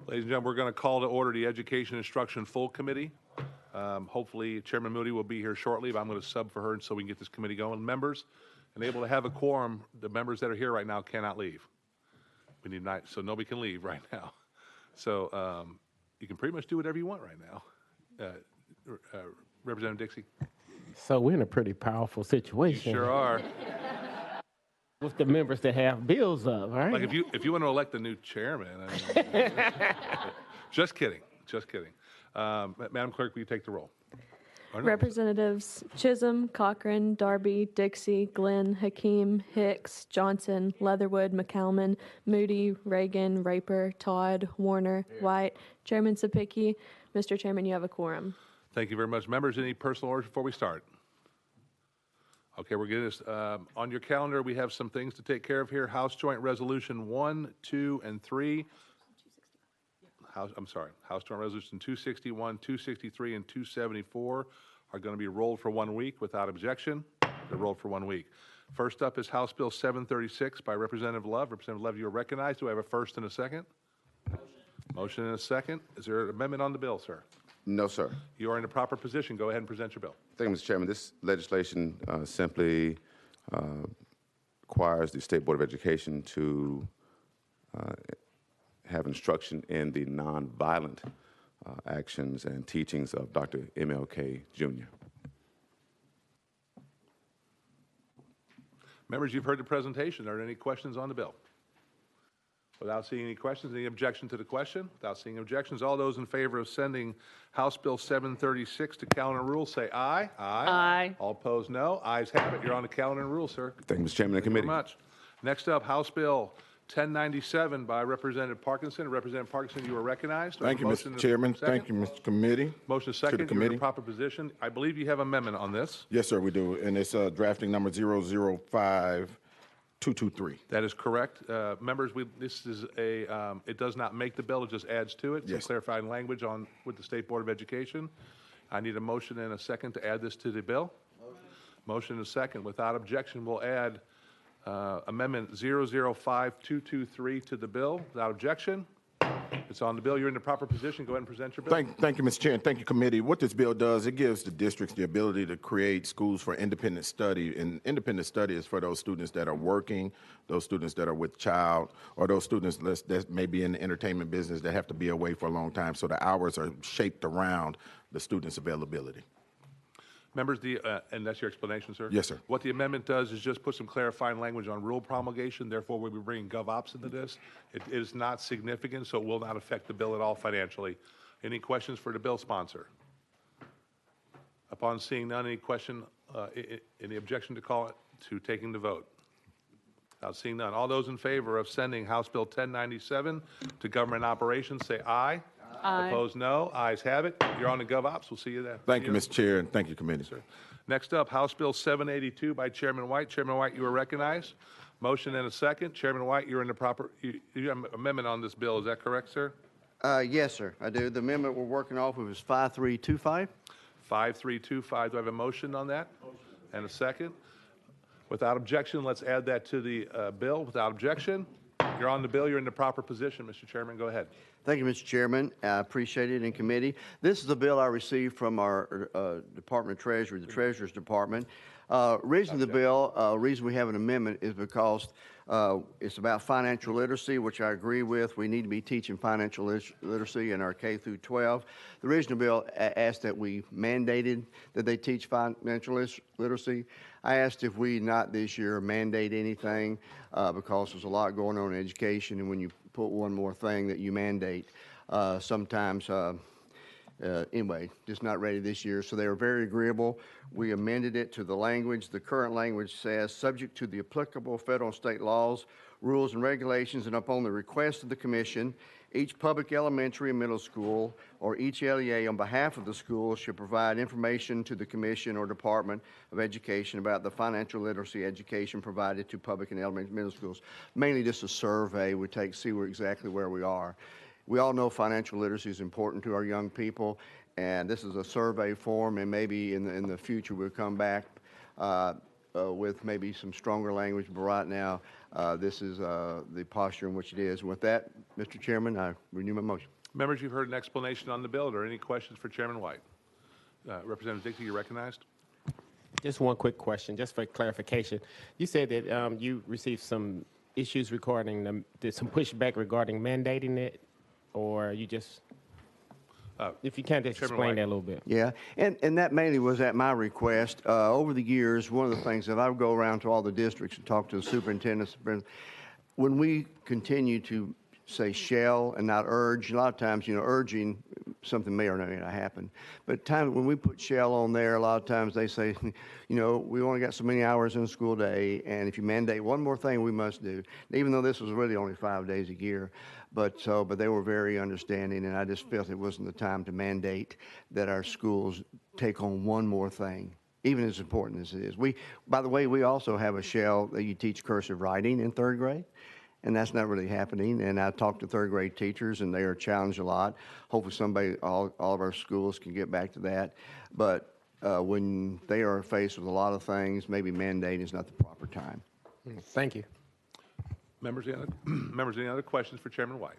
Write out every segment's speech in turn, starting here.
Ladies and gentlemen, we're going to call to order the Education Instruction Full Committee. Hopefully, Chairman Moody will be here shortly, but I'm going to sub for her so we can get this committee going. Members, and able to have a quorum, the members that are here right now cannot leave. We need night, so nobody can leave right now. So you can pretty much do whatever you want right now. Representative Dixie? So we're in a pretty powerful You situation sure are. with the members that have bills up, right? Like if you want to elect a new chairman, I mean, just kidding, just kidding. Madam Clerk, will you take the roll? Or no? Representatives Chisholm, Cochran, Darby, Dixie, Glenn, Hakeem, Hicks, Johnson, Leatherwood, McCalman, Moody, Reagan, Raper, Todd, Warner, White, Chairman Sapicki. Mr. Chairman, you have a quorum. Thank you very much. Members, any personal orders before we start? Okay, we're getting this. On your calendar, we have some things to take care of here. House Joint Resolution 1, 2, and 3. House Joint Resolution 261, 263, and 274 are going to be rolled for 1 week without objection. They're rolled for 1 week. First up is House Bill 736 by Representative Love. Representative Love, you are recognized. Do I have a first and a second? Motion and a second. Is there an amendment on the bill, sir? No, sir. You are in the proper position. Go ahead and present your bill. Thank you, Mr. Chairman. This legislation simply requires the State Board of Education to have instruction in the nonviolent actions and teachings of Dr. MLK Jr. Members, you've heard the presentation. Are there any questions on the bill? Without seeing any questions, any objection to the question? Without seeing objections, all those in favor of sending House Bill 736 to calendar and rule say aye. Aye. All opposed, no. Ayes have it. You're on the calendar and rule, sir. Thank you, Mr. Chairman and Thank you committee. very much. Next up, House Bill 1097 by Representative Parkinson. Representative Parkinson, you are recognized. Thank you, Mr. Chairman. Thank you, Mr. Committee. Motion To second. the You're in committee. the proper position. I believe you have amendment on this. Yes, sir, we do. And it's drafting number 005223. That is correct. Members, this is it does not make the bill, it just adds to it. Some Yes. clarifying language with the State Board of Education. I need a motion and a second to add this to the bill. Motion and a second. Without objection, we'll add Amendment 005223 to the bill. Without objection, it's on the bill. You're in the proper position. Go ahead and present your bill. Thank you, Mr. Chair, and thank you, committee. What this bill does, it gives the districts the ability to create schools for independent study. And independent study is for those students that are working, those students that are with child, or those students that may be in the entertainment business that have to be away for a long time. So the hours are shaped around the students' availability. Members, and that's your explanation, sir? Yes, sir. What the amendment does is just put some clarifying language on rule promulgation. Therefore, we'll be bringing GovOps into this. It is not significant, so it will not affect the bill at all financially. Any questions for the bill sponsor? Upon seeing none, any question, any objection to call it to taking the vote? Without seeing none. All those in favor of sending House Bill 1097 to government operations, say aye. Aye. Opposed, no. Ayes have it. You're on the GovOps. We'll see you there. Thank you, Mr. Chair, and thank you, committee. Sir. Next up, House Bill 782 by Chairman White. Chairman White, you are recognized. Motion and a second. Chairman White, you're in the proper, you have an amendment on this bill. Is that correct, sir? Yes, sir, I do. The amendment we're working off of is 5325. 5325. Do I have a motion on that? Motion. And a second? Without objection, let's add that to the bill. Without objection, you're on the bill. You're in the proper position. Mr. Chairman, go ahead. Thank you, Mr. Chairman. I appreciate it in committee. This is the bill I received from our Department of Treasury, the Treasurer's Department. Reason the bill, reason we have an amendment is because it's about financial literacy, which I agree with. We need to be teaching financial literacy in our K through 12. The original bill asked that we mandated that they teach financial literacy. I asked if we not this year mandate anything because there's a lot going on in education, and when you put one more thing that you mandate, sometimes anyway, just not ready this year. So they were very agreeable. We amended it to the language. The current language says, subject to the applicable federal and state laws, rules, and regulations, and upon the request of the commission, each public elementary and middle school or each LEA on behalf of the school should provide information to the commission or Department of Education about the financial literacy education provided to public and elementary and middle schools. Mainly just a survey we take, see exactly where we are. We all know financial literacy is important to our young people, and this is a survey form, and maybe in the future we'll come back with maybe some stronger language, but right now this is the posture in which it is. With that, Mr. Chairman, I renew my motion. Members, you've heard an explanation on the bill. Are there any questions for Chairman White? Representative Dixie, you're recognized. Just one quick question, just for clarification. You said that you received some issues regarding some pushback regarding mandating it, or you just, if you can just Chairman explain White. that a little bit. Yeah, and that mainly was at my request. Over the years, one of the things that I would go around to all the districts and talk to the superintendents, when we continue to say shall and not urge, a lot of times, urging, something may or may not happen. But when we put shall on there, a lot of times they say, we only got so many hours in a school day, and if you mandate one more thing, we must do. Even though this was really only 5 days a year. But they were very understanding, and I just felt it wasn't the time to mandate that our schools take on one more thing, even as important as it is. By the way, we also have a shall that you teach cursive writing in 3rd grade. And that's not really happening. And I talked to 3rd grade teachers, and they are challenged a lot. Hopefully all of our schools can get back to that. But when they are faced with a lot of things, maybe mandating is not the proper time. Thank you. Members, any other questions for Chairman White?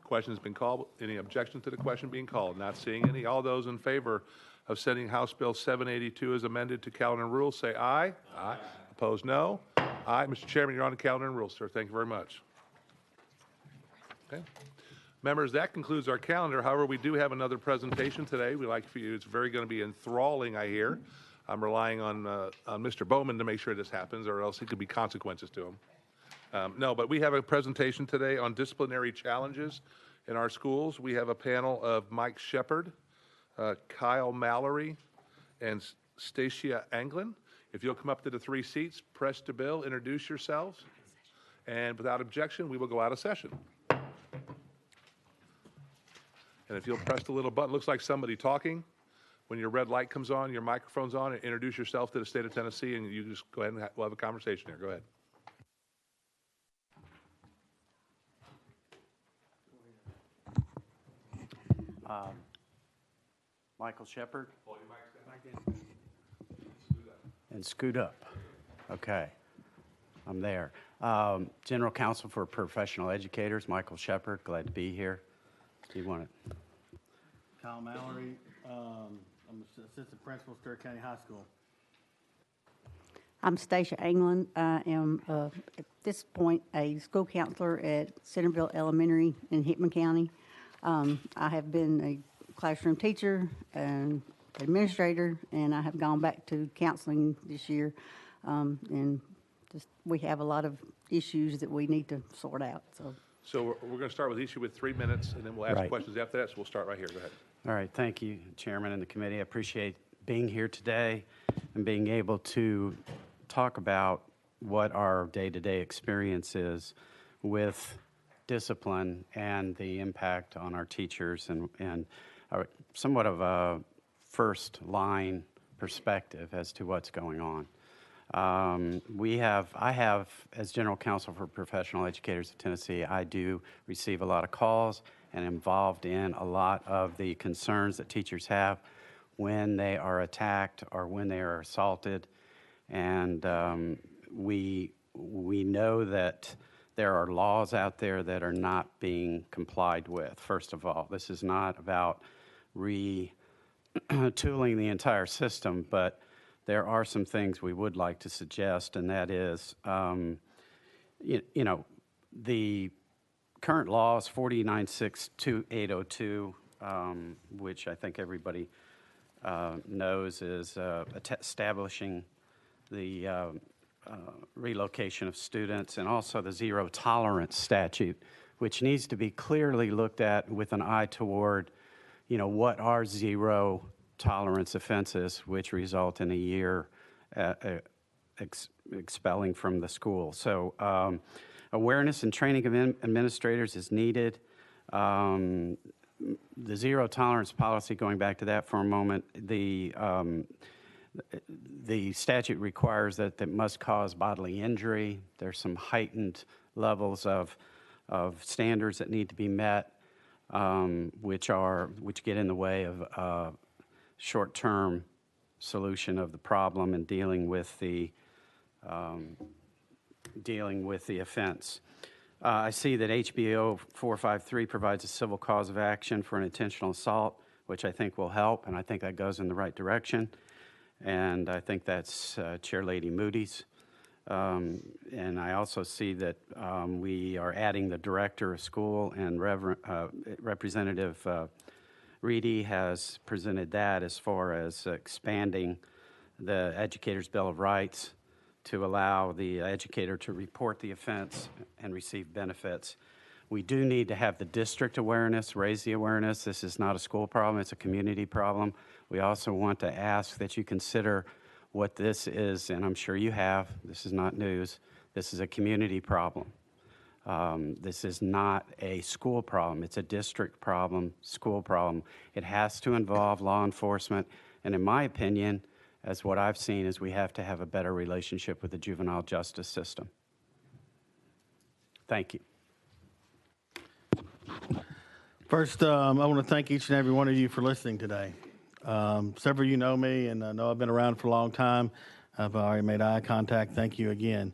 Question's been called. Any objection to the question being called? Not seeing any. All those in favor of sending House Bill 782 as amended to calendar and rules, say aye. Aye. Opposed, no. Aye. Mr. Chairman, you're on the calendar and rules, sir. Thank you very much. Okay. Members, that concludes our calendar. However, we do have another presentation today. We'd like for you. It's very going to be enthralling, I hear. I'm relying on Mr. Bowman to make sure this happens, or else it could be consequences to him. No, but we have a presentation today on disciplinary challenges in our schools. We have a panel of Mike Shepard, Kyle Mallory, and Stacia Anglin. If you'll come up to the 3 seats, press the bill, introduce yourselves, and without objection, we will go out of session. And if you'll press the little button, looks like somebody talking. When your red light comes on, your microphone's on, and introduce yourself to the state of Tennessee, and you just go ahead and we'll have a conversation here. Go ahead. Michael Shepard. And scoot up. Okay, I'm there. General Counsel for Professional Educators, Michael Shepard. Glad to be here. Do you want it? Kyle Mallory. I'm assistant principal, Sturt County High School. I'm Stacia Anglin. I am, at this point, a school counselor at Centerville Elementary in Hickman County. I have been a classroom teacher and administrator, and I have gone back to counseling this year. And we have a lot of issues that we need to sort out. So we're going to start with each with 3 minutes, and then we'll ask Right. questions after that. So we'll start right here. Go ahead. All right, thank you, Chairman and the committee. I appreciate being here today and being able to talk about what our day-to-day experience is with discipline and the impact on our teachers and somewhat of a first-line perspective as to what's going on. I have, as General Counsel for Professional Educators of Tennessee, I do receive a lot of calls and involved in a lot of the concerns that teachers have when they are attacked or when they are assaulted. And we know that there are laws out there that are not being complied with. First of all, this is not about retooling the entire system, but there are some things we would like to suggest, and that is, the current law is 49.62802, which I think everybody knows is establishing the relocation of students, and also the zero tolerance statute, which needs to be clearly looked at with an eye toward, what are zero tolerance offenses which result in a year expelling from the school. So awareness and training of administrators is needed. The zero tolerance policy, going back to that for a moment, the statute requires that it must cause bodily injury. There's some heightened levels of standards that need to be met, which get in the way of short-term solution of the problem and dealing with the offense. I see that HBO 453 provides a civil cause of action for an intentional assault, which I think will help, and I think that goes in the right direction. And I think that's Chair Lady Moody's. And I also see that we are adding the director of school, and Representative Reedy has presented that as far as expanding the Educator's Bill of Rights to allow the educator to report the offense and receive benefits. We do need to have the district awareness, raise the awareness. This is not a school problem, it's a community problem. We also want to ask that you consider what this is, and I'm sure you have, this is not news, this is a community problem. This is not a school problem, it's a district problem, school problem. It has to involve law enforcement, and in my opinion, as what I've seen, is we have to have a better relationship with the juvenile justice system. Thank you. First, I want to thank each and every one of you for listening today. Several of you know me, and I know I've been around for a long time. I've already made eye contact. Thank you again.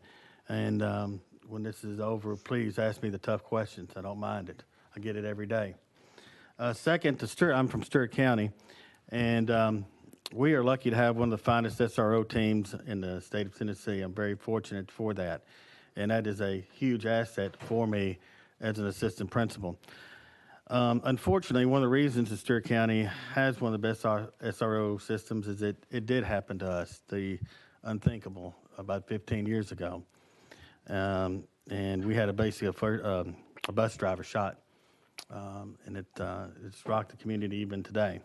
And when this is over, please ask me the tough questions. I don't mind it. I get it every day. Second, I'm from Stewart County, and we are lucky to have one of the finest SRO teams in the state of Tennessee. I'm very fortunate for that, and that is a huge asset for me as an assistant principal. Unfortunately, one of the reasons that Stewart County has one of the best SRO systems is it did happen to us, the unthinkable, about 15 years ago. And we had basically a bus driver shot, and it's rocked the community even today.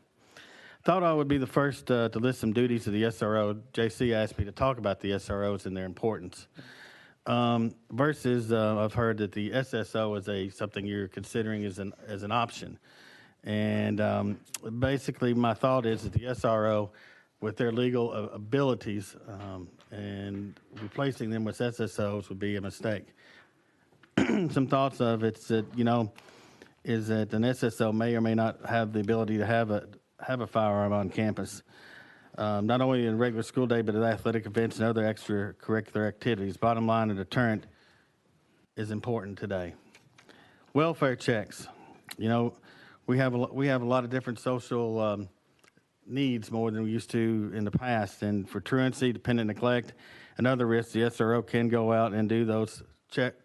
Thought I would be the first to list some duties of the SRO. JC asked me to talk about the SROs and their importance. Versus, I've heard that the SSO is something you're considering as an option. And basically, my thought is that the SRO, with their legal abilities, and replacing them with SSOs would be a mistake. Some thoughts of it's that, is that an SSO may or may not have the ability to have a firearm on campus. Not only in regular school day, but at athletic events and other extracurricular activities. Bottom line, a deterrent is important today. Welfare checks. We have a lot of different social needs more than we used to in the past. And for truancy, dependent neglect, and other risks, the SRO can go out and do those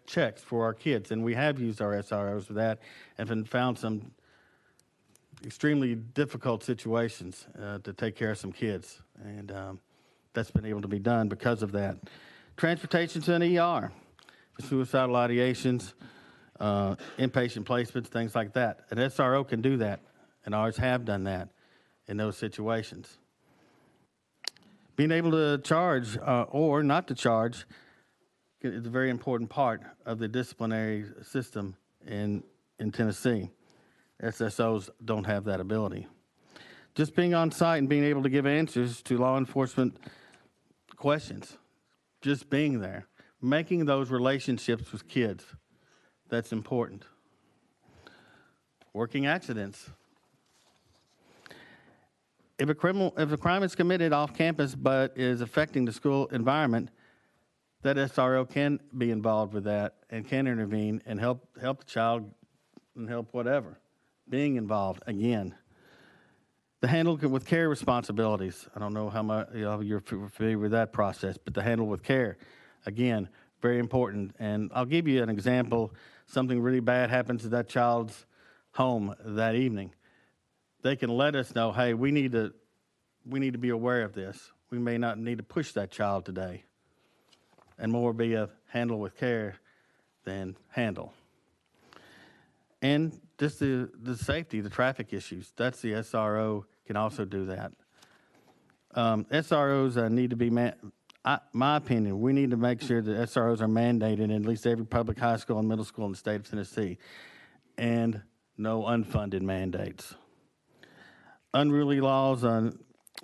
checks for our kids. And we have used our SROs for that and found some extremely difficult situations to take care of some kids, and that's been able to be done because of that. Transportation to an ER for suicidal ideations, inpatient placements, things like that. An SRO can do that, and ours have done that in those situations. Being able to charge or not to charge is a very important part of the disciplinary system in Tennessee. SSOs don't have that ability. Just being on site and being able to give answers to law enforcement questions, just being there, making those relationships with kids, that's important. Working accidents. If a crime is committed off campus but is affecting the school environment, that SRO can be involved with that and can intervene and help the child and help whatever. Being involved again. The handle with care responsibilities. I don't know how much you're familiar with that process, but the handle with care, again, very important. And I'll give you an example. Something really bad happens to that child's home that evening. They can let us know, hey, we need to be aware of this. We may not need to push that child today. And more be a handle with care than handle. And just the safety, the traffic issues. That's the SRO can also do that. SROs need to be, my opinion, we need to make sure that SROs are mandated in at least every public high school and middle school in the state of Tennessee. And no unfunded mandates. Unruly laws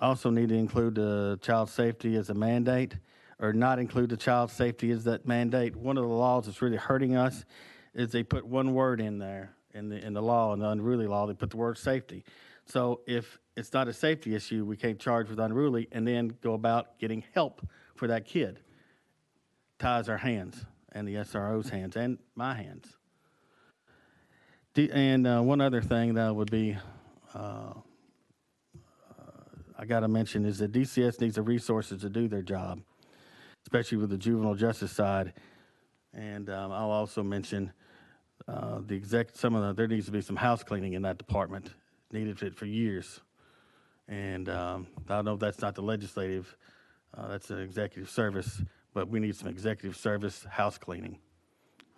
also need to include child safety as a mandate, or not include the child safety as that mandate. One of the laws that's really hurting us is they put one word in there in the law, in the unruly law, they put the word safety. So if it's not a safety issue, we can't charge with unruly and then go about getting help for that kid. Ties our hands. and the SRO's hands and my hands. And one other thing that would be, I got to mention is that DCS needs the resources to do their job, especially with the juvenile justice side. And I'll also mention there needs to be some house cleaning in that department. Needed it for years. And I don't know if that's not the legislative, that's an executive service, but we need some executive service house cleaning.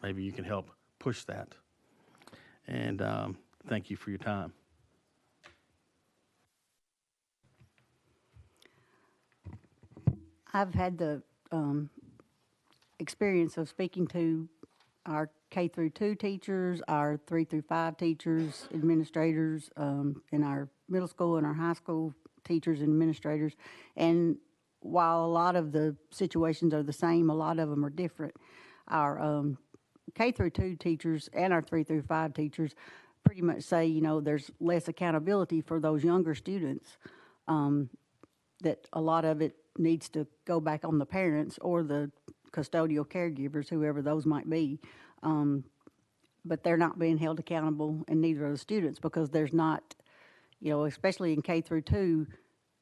Maybe you can help push that. And thank you for your time. I've had the experience of speaking to our K through 2 teachers, our 3 through 5 teachers, administrators, in our middle school and our high school teachers and administrators. And while a lot of the situations are the same, a lot of them are different. Our K through 2 teachers and our 3 through 5 teachers pretty much say, you know, there's less accountability for those younger students, that a lot of it needs to go back on the parents or the custodial caregivers, whoever those might be. But they're not being held accountable, and neither are the students, because there's not, you know, especially in K through 2,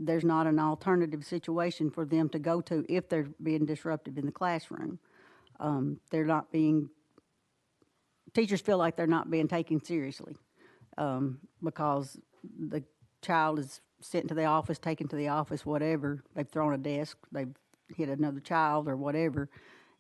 there's not an alternative situation for them to go to if they're being disruptive in the classroom. Teachers feel like they're not being taken seriously, because the child is sent to the office, taken to the office, whatever. They've thrown a desk, they've hit another child or whatever,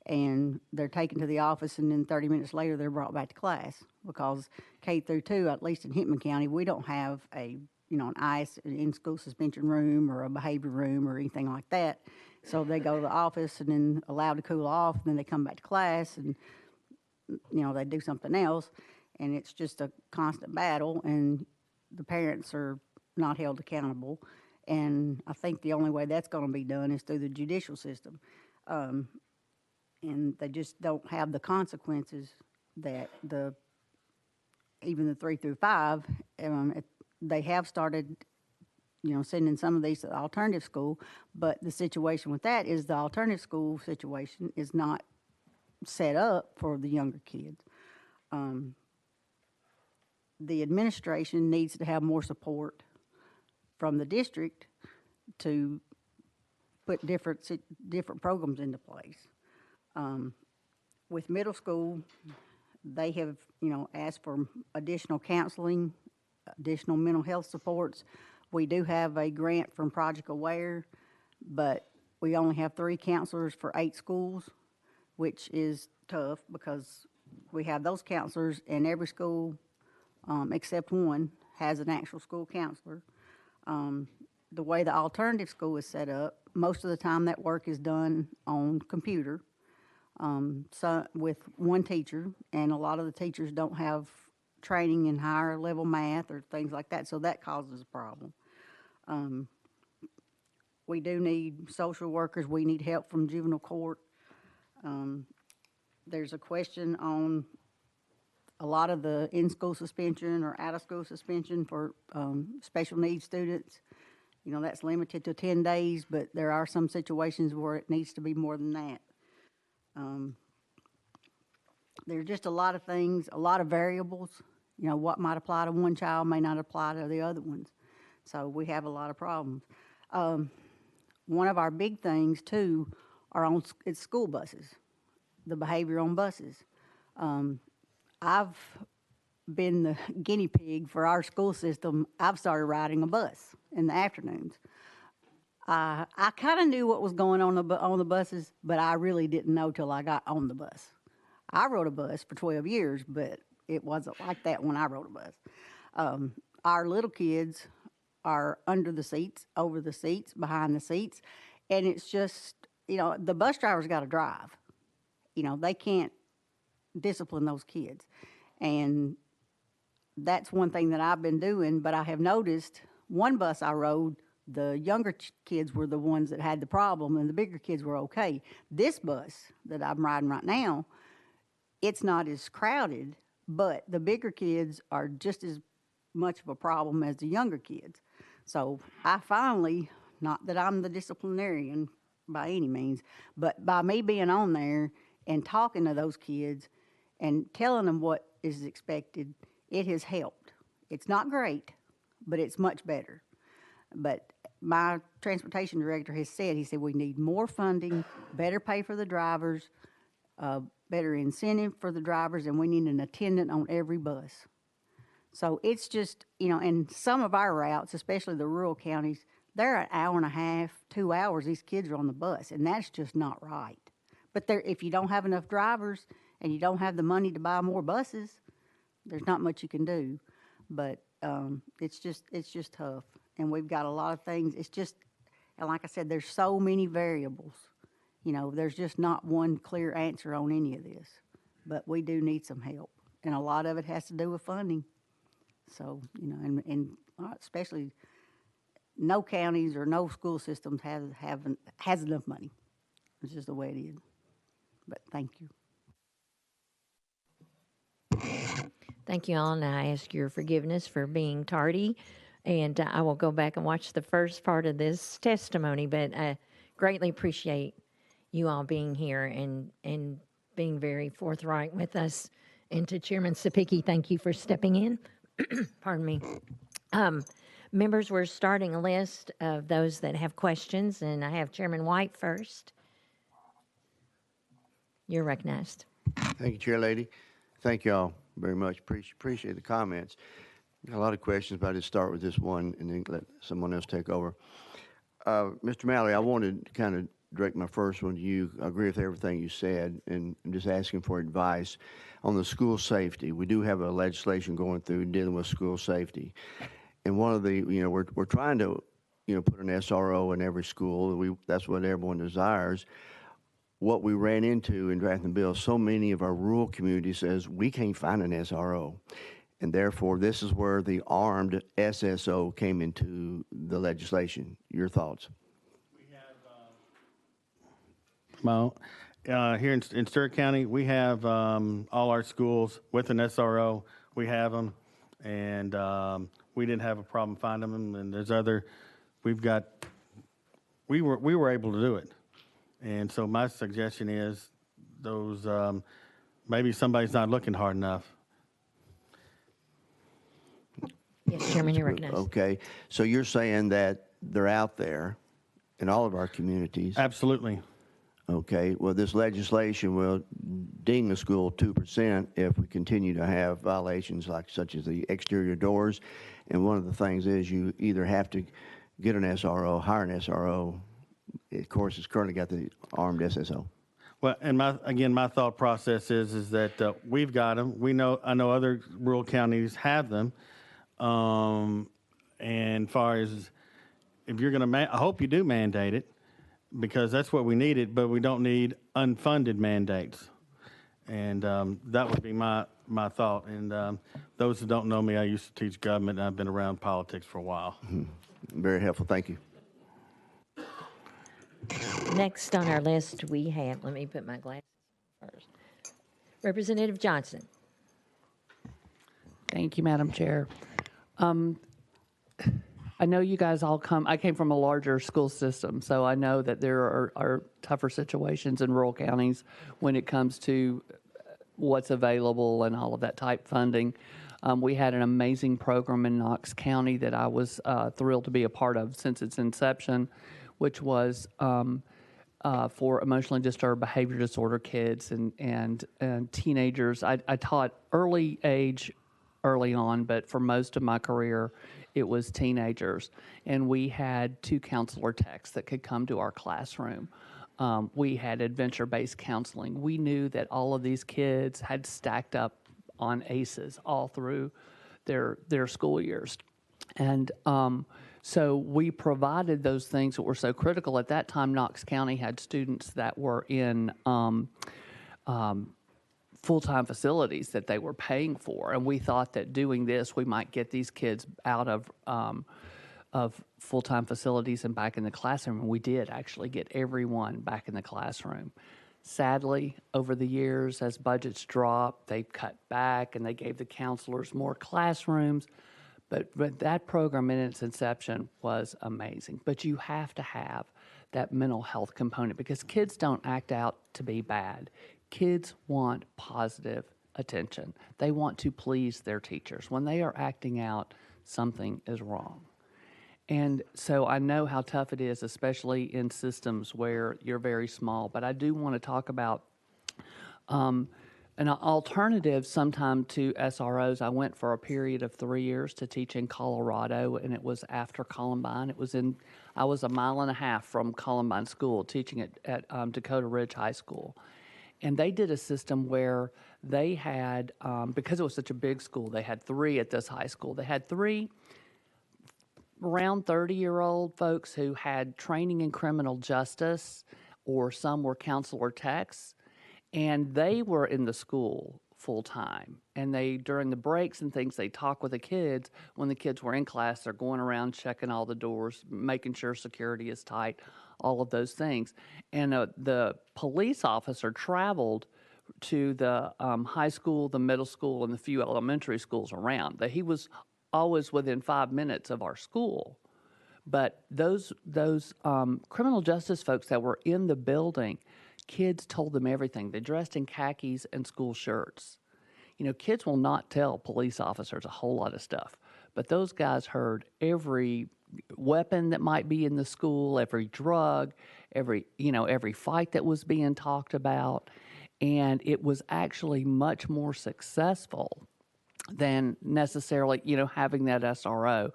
and they're taken to the office, and then 30 minutes later they're brought back to class, because K through 2, at least in Hickman County, we don't have an ICE, an in-school suspension room or a behavior room or anything like that. So they go to the office and then allowed to cool off, and then they come back to class and, you know, they do something else, and it's just a constant battle, and the parents are not held accountable. And I think the only way that's going to be done is through the judicial system. And they just don't have the consequences that even the 3 through 5, they have started, you know, sending some of these to the alternative school, but the situation with that is the alternative school situation is not set up for the younger kids. The administration needs to have more support from the district to put different programs into place. With middle school, they have, you know, asked for additional counseling, additional mental health supports. We do have a grant from Project Aware, but we only have 3 counselors for 8 schools, which is tough because we have those counselors, and every school except one has an actual school counselor. The way the alternative school is set up, most of the time that work is done on computer, so with one teacher, and a lot of the teachers don't have training in higher level math or things like that, so that causes a problem. We do need social workers. We need help from juvenile court. There's a question on a lot of the in-school suspension or out-of-school suspension for special needs students. You know, that's limited to 10 days, but there are some situations where it needs to be more than that. There's just a lot of things, a lot of variables. You know, what might apply to one child may not apply to the other ones. So we have a lot of problems. One of our big things, too, it's school buses, the behavior on buses. I've been the guinea pig for our school system. I've started riding a bus in the afternoons. I kind of knew what was going on the buses, but I really didn't know till I got on the bus. I rode a bus for 12 years, but it wasn't like that when I rode a bus. Our little kids are under the seats, over the seats, behind the seats, and it's just, you know, the bus driver's got to drive. You know, they can't discipline those kids. And that's one thing that I've been doing, but I have noticed one bus I rode, the younger kids were the ones that had the problem, and the bigger kids were okay. This bus that I'm riding right now, it's not as crowded, but the bigger kids are just as much of a problem as the younger kids. So I finally, not that I'm the disciplinarian by any means, but by me being on there and talking to those kids and telling them what is expected, it has helped. It's not great, but it's much better. But my transportation director has said, he said, we need more funding, better pay for the drivers, better incentive for the drivers, and we need an attendant on every bus. So it's just, and some of our routes, especially the rural counties, they're an hour and a half, 2 hours, these kids are on the bus, and that's just not right. But if you don't have enough drivers and you don't have the money to buy more buses, there's not much you can do. But it's just tough. And we've got a lot of things. It's just, and like I said, there's so many variables. There's just not one clear answer on any of this. But we do need some help. And a lot of it has to do with funding. So, and especially no counties or no school systems has enough money. It's just the way it is. But thank you. Thank you all, and I ask your forgiveness for being tardy. And I will go back and watch the first part of this testimony, but I greatly appreciate you all being here and being very forthright with us. And to Chairman Sapicki, thank you for stepping in. Pardon me. Members, we're starting a list of those that have questions, and I have Chairman White first. You're recognized. Thank you, Chair Lady. Thank you all very much. Appreciate the comments. Got a lot of questions, but I'll just start with this one and then let someone else take over. Mr. Mallory, I wanted to kind of direct my first one to you. I agree with everything you said, and I'm just asking for advice on the school safety. We do have a legislation going through dealing with school safety. And one of the, we're trying to, put an SRO in every school. That's what everyone desires. What we ran into in drafting the bill, so many of our rural communities says we can't find an SRO. And therefore, this is where the armed SSO came into the legislation. Your thoughts? We have, here in Stewart County, we have all our schools with an SRO. We have them, and we didn't have a problem finding them. And there's we were able to do it. And so my suggestion is those, maybe somebody's not looking hard enough. Yes, Chairman, you're recognized. Okay. So you're saying that they're out there in all of our communities? Absolutely. Okay. Well, this legislation will ding the school 2% if we continue to have violations such as the exterior doors. And one of the things is you either have to get an SRO, hire an SRO. Of course, it's currently got the armed SSO. Well, and my thought process is that we've got them. I know other rural counties have them. And far as if you're going to, I hope you do mandate it, because that's what we needed, but we don't need unfunded mandates. And that would be my thought. And those who don't know me, I used to teach government, and I've been around politics for a while. Mm-hmm. Very helpful. Thank you. Next on our list, we have, let me put my glasses first. Representative Johnson. Thank you, Madam Chair. I know you guys all I came from a larger school system, so I know that there are tougher situations in rural counties when it comes to what's available and all of that type funding. We had an amazing program in Knox County that I was thrilled to be a part of since its inception, which was for emotionally disturbed behavior disorder kids and teenagers. I taught early on, but for most of my career, it was teenagers. And we had 2 counselor techs that could come to our classroom. We had adventure-based counseling. We knew that all of these kids had stacked up on ACEs all through their school years. And so we provided those things that were so critical. At that time, Knox County had students that were in full-time facilities that they were paying for, and we thought that doing this, we might get these kids out of full-time facilities and back in the classroom, and we did actually get everyone back in the classroom. Sadly, over the years, as budgets dropped, they cut back and they gave the counselors more classrooms, but that program in its inception was amazing. But you have to have that mental health component, because kids don't act out to be bad. Kids want positive attention. They want to please their teachers. When they are acting out, something is wrong. And so I know how tough it is, especially in systems where you're very small. But I do want to talk about an alternative sometime to SROs. I went for a period of 3 years to teach in Colorado, and it was after Columbine. I was a mile and a half from Columbine School, teaching at Dakota Ridge High School. And they did a system where they had, because it was such a big school, they had 3 at this high school. They had 3 around 30-year-old folks who had training in criminal justice, or some were counselor techs, and they were in the school full time. And they, during the breaks and things, they talk with the kids. When the kids were in class, they're going around checking all the doors, making sure security is tight, all of those things. And the police officer traveled to the high school, the middle school, and the few elementary schools around. He was always within 5 minutes of our school. But those criminal justice folks that were in the building, kids told them everything. They dressed in khakis and school shirts. You know, kids will not tell police officers a whole lot of stuff, but those guys heard every weapon that might be in the school, every drug, every fight that was being talked about, and it was actually much more successful than necessarily, having that SRO.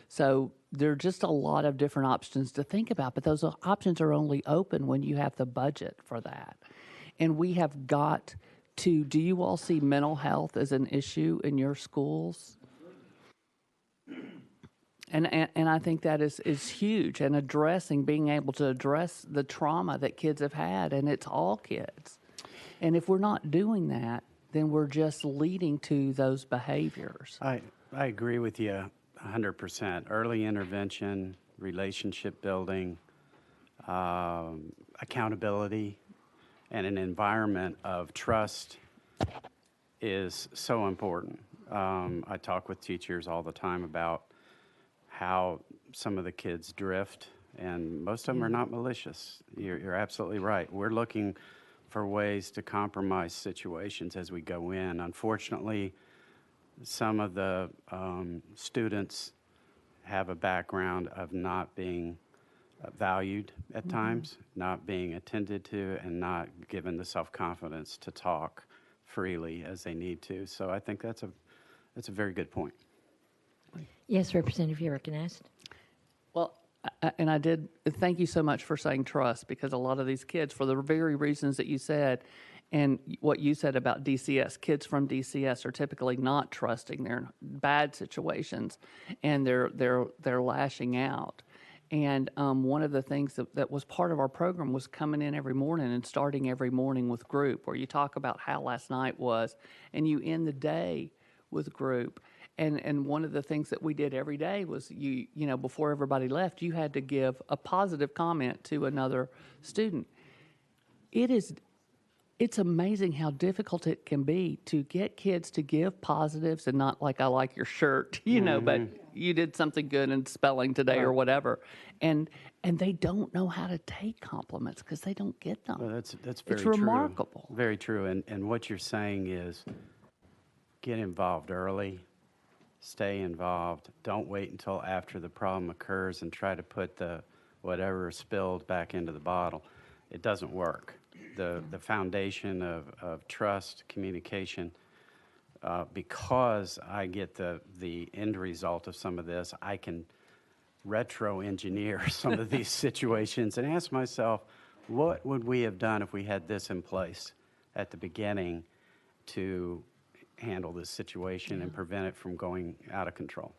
So there are just a lot of different options to think about, but those options are only open when you have the budget for that. And we have got to, do you all see mental health as an issue in your schools? And I think that is huge, and being able to address the trauma that kids have had, and it's all kids. And if we're not doing that, then we're just leading to those behaviors. I agree with you 100%. Early intervention, relationship building, accountability, and an environment of trust is so important. I talk with teachers all the time about how some of the kids drift, and most of them are not malicious. You're absolutely right. We're looking for ways to compromise situations as we go in. Unfortunately, some of the students have a background of not being valued at times, not being attended to, and not given the self-confidence to talk freely as they need to. So I think that's a very good point. Yes, Representative, you're recognized. Well, and I did thank you so much for saying trust, because a lot of these kids, for the very reasons that you said, and what you said about DCS, kids from DCS are typically not trusting. They're in bad situations, and they're lashing out. And one of the things that was part of our program was coming in every morning and starting every morning with group, where you talk about how last night was, and you end the day with group. And one of the things that we did every day was before everybody left, you had to give a positive comment to another student. It's amazing how difficult it can be to get kids to give positives, and not like, I like your shirt, but you did something good in spelling today or whatever. And they don't know how to take compliments because they don't get them. Well, that's very it's true. remarkable. Very true. And what you're saying is get involved early. Stay involved. Don't wait until after the problem occurs and try to put the whatever is spilled back into the bottle. It doesn't work. The foundation of trust, communication, because I get the end result of some of this, I can retro-engineer some of these situations and ask myself, what would we have done if we had this in place at the beginning to handle this situation and prevent it from going out of control?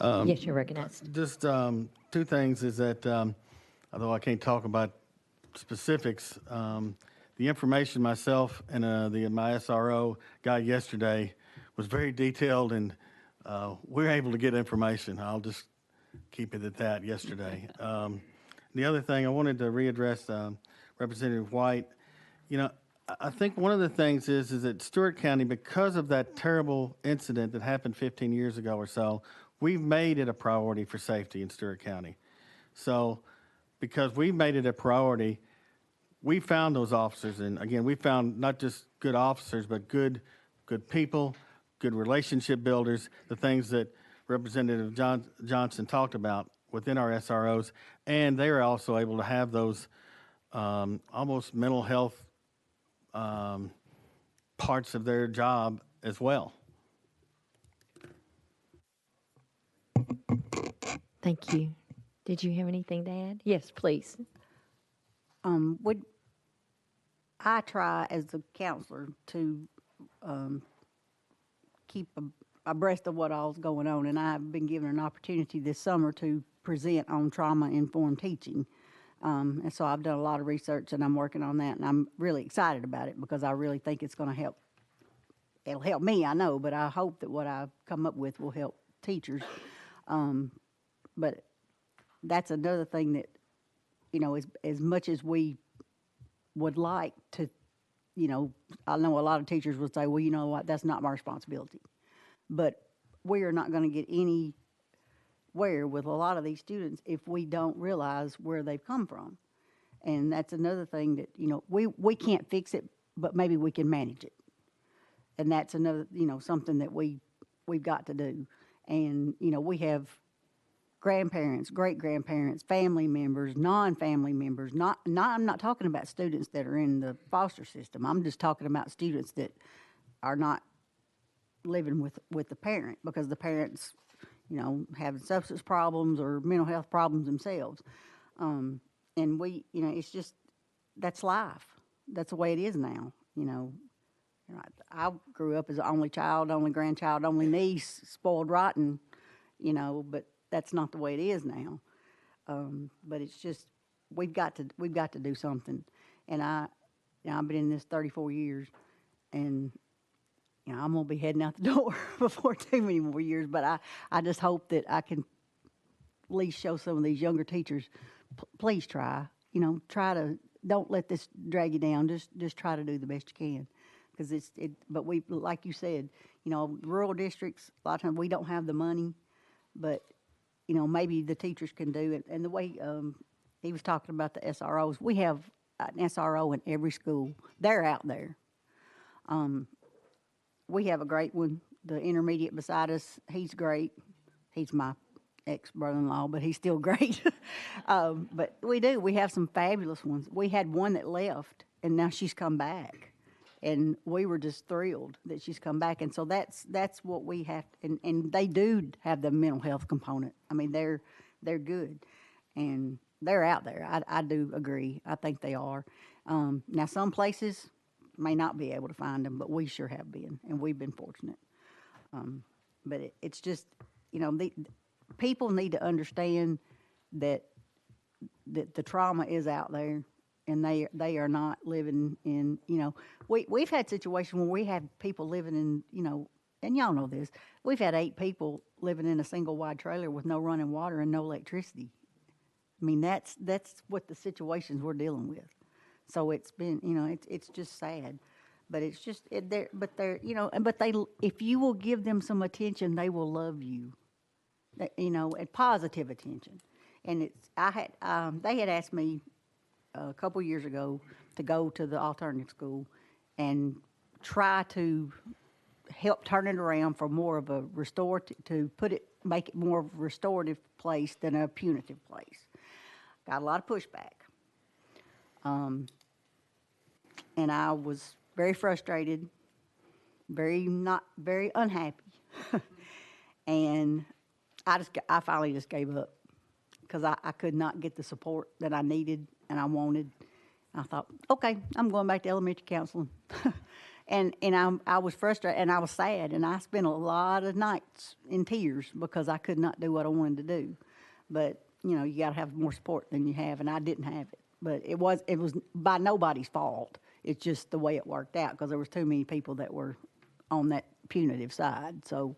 Yes, you're recognized. Just 2 things is that, although I can't talk about specifics, the information myself and my SRO got yesterday was very detailed, and we're able to get information. I'll just keep it at that yesterday. The other thing I wanted to readdress, Representative White, I think one of the things is that Stewart County, because of that terrible incident that happened 15 years ago or so, we've made it a priority for safety in Stewart County. So because we've made it a priority, we found those officers, and again, we found not just good officers, but good people, good relationship builders, the things that Representative Johnson talked about within our SROs, and they are also able to have those almost mental health parts of their job as well. Thank you. Did you have anything to add? Yes, please. Would I try as a counselor to keep abreast of what all's going on, and I've been given an opportunity this summer to present on trauma-informed teaching. And so I've done a lot of research, and I'm working on that, and I'm really excited about it because I really think it's going to help. It'll help me, I know, but I hope that what I've come up with will help teachers. But that's another thing that, you know, as much as we would like to, you know, I know a lot of teachers would say, well, you know what, that's not my responsibility. But we are not going to get anywhere with a lot of these students if we don't realize where they've come from. And that's another thing that, you know, we can't fix it, but maybe we can manage it. And that's another, you know, something that we've got to do. And, you know, we have grandparents, great-grandparents, family members, non-family members. I'm not talking about students that are in the foster system. I'm just talking about students that are not living with the parent because the parents, you know, having substance problems or mental health problems themselves. And we, you know, it's just, that's life. That's the way it is now, you know. I grew up as an only child, only grandchild, only niece, spoiled rotten, you know, but that's not the way it is now. But it's just, we've got to do something. And I've been in this 34 years, and you know, I'm gonna be heading out the door before too many more years. But I just hope that I can at least show some of these younger teachers, please try. You know, don't let this drag you down. Just try to do the best you can. Because but we, like you said, you know, rural districts, a lot of times we don't have the money, but, you know, maybe the teachers can do it. And the way he was talking about the SROs, we have an SRO in every school. They're out there. We have a great one, the intermediate beside us. He's great. He's my ex-brother-in-law, but he's still great. But we have some fabulous ones. We had one that left, and now she's come back. And we were just thrilled that she's come back. And so that's what we have. And they do have the mental health component. I mean, they're good. And they're out there. I do agree. I think they are. Now, some places may not be able to find them, but we sure have been. And we've been fortunate. But it's just, you know, people need to understand that the trauma is out there. And they are not living in, you know, we've had situations where we had people living in, you know, and y'all know this, we've had 8 people living in a single wide trailer with no running water and no electricity. I mean, that's what the situations we're dealing with. So it's been, you know, it's just sad, but it's just, they're, you know, but if you will give them some attention, they will love you, you know, and positive attention. And they had asked me a couple years ago to go to the alternative school and try to help turn it around for more of a make it more of a restorative place than a punitive place. Got a lot of pushback. And I was very frustrated, not very unhappy. And I finally just gave up because I could not get the support that I needed and I wanted. I thought, okay, I'm going back to elementary counseling. and I was frustrated and I was sad, and I spent a lot of nights in tears because I could not do what I wanted to do. But, you know, you got to have more support than you have, and I didn't have it. But it was by nobody's fault. It's just the way it worked out because there was too many people that were on that punitive side. So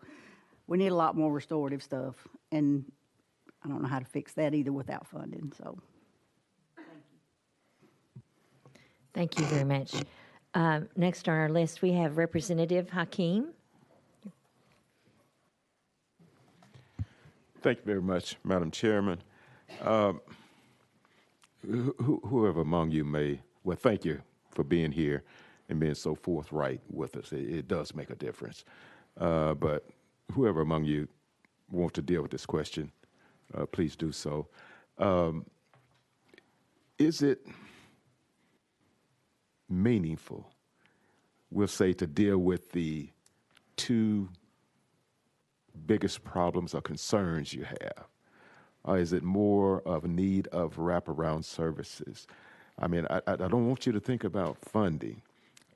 we need a lot more restorative stuff, and I don't know how to fix that either without funding, so. Thank you very much. Next on our list, we have Representative Hakeem. Thank you very much, Madam Chairman. Whoever among you may Well, thank you for being here and being so forthright with us. It does make a difference. But whoever among you wants to deal with this question, please do so. Is it meaningful, we'll say, to deal with the two biggest problems or concerns you have? Or is it more of a need of wraparound services? I mean, I don't want you to think about funding.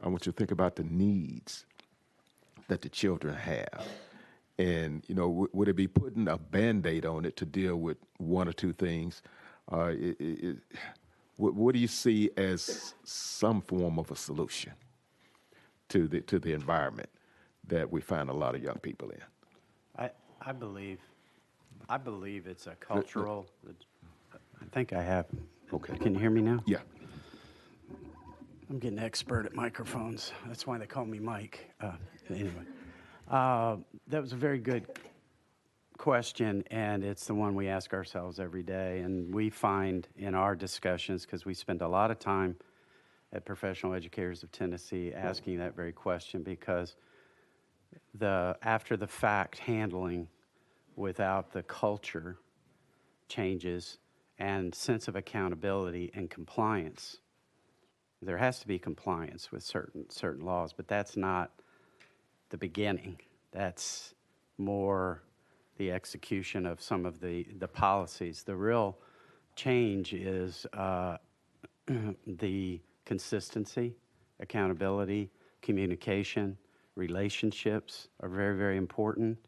I want you to think about the needs that the children have. And, you know, would it be putting a Band-Aid on it to deal with one or two things? What do you see as some form of a solution to the environment that we find a lot of young people in? I believe it's a cultural. I think I have. Okay. Can you hear me now? Yeah. I'm getting expert at microphones. That's why they call me Mike. Anyway, that was a very good question, and it's the one we ask ourselves every day. And we find in our discussions, because we spend a lot of time at Professional Educators of Tennessee asking that very question, because the after the fact handling without the culture changes and sense of accountability and compliance. There has to be compliance with certain laws, but that's not the beginning. That's more the execution of some of the policies. The real change is the consistency, accountability, communication, relationships are very, very important.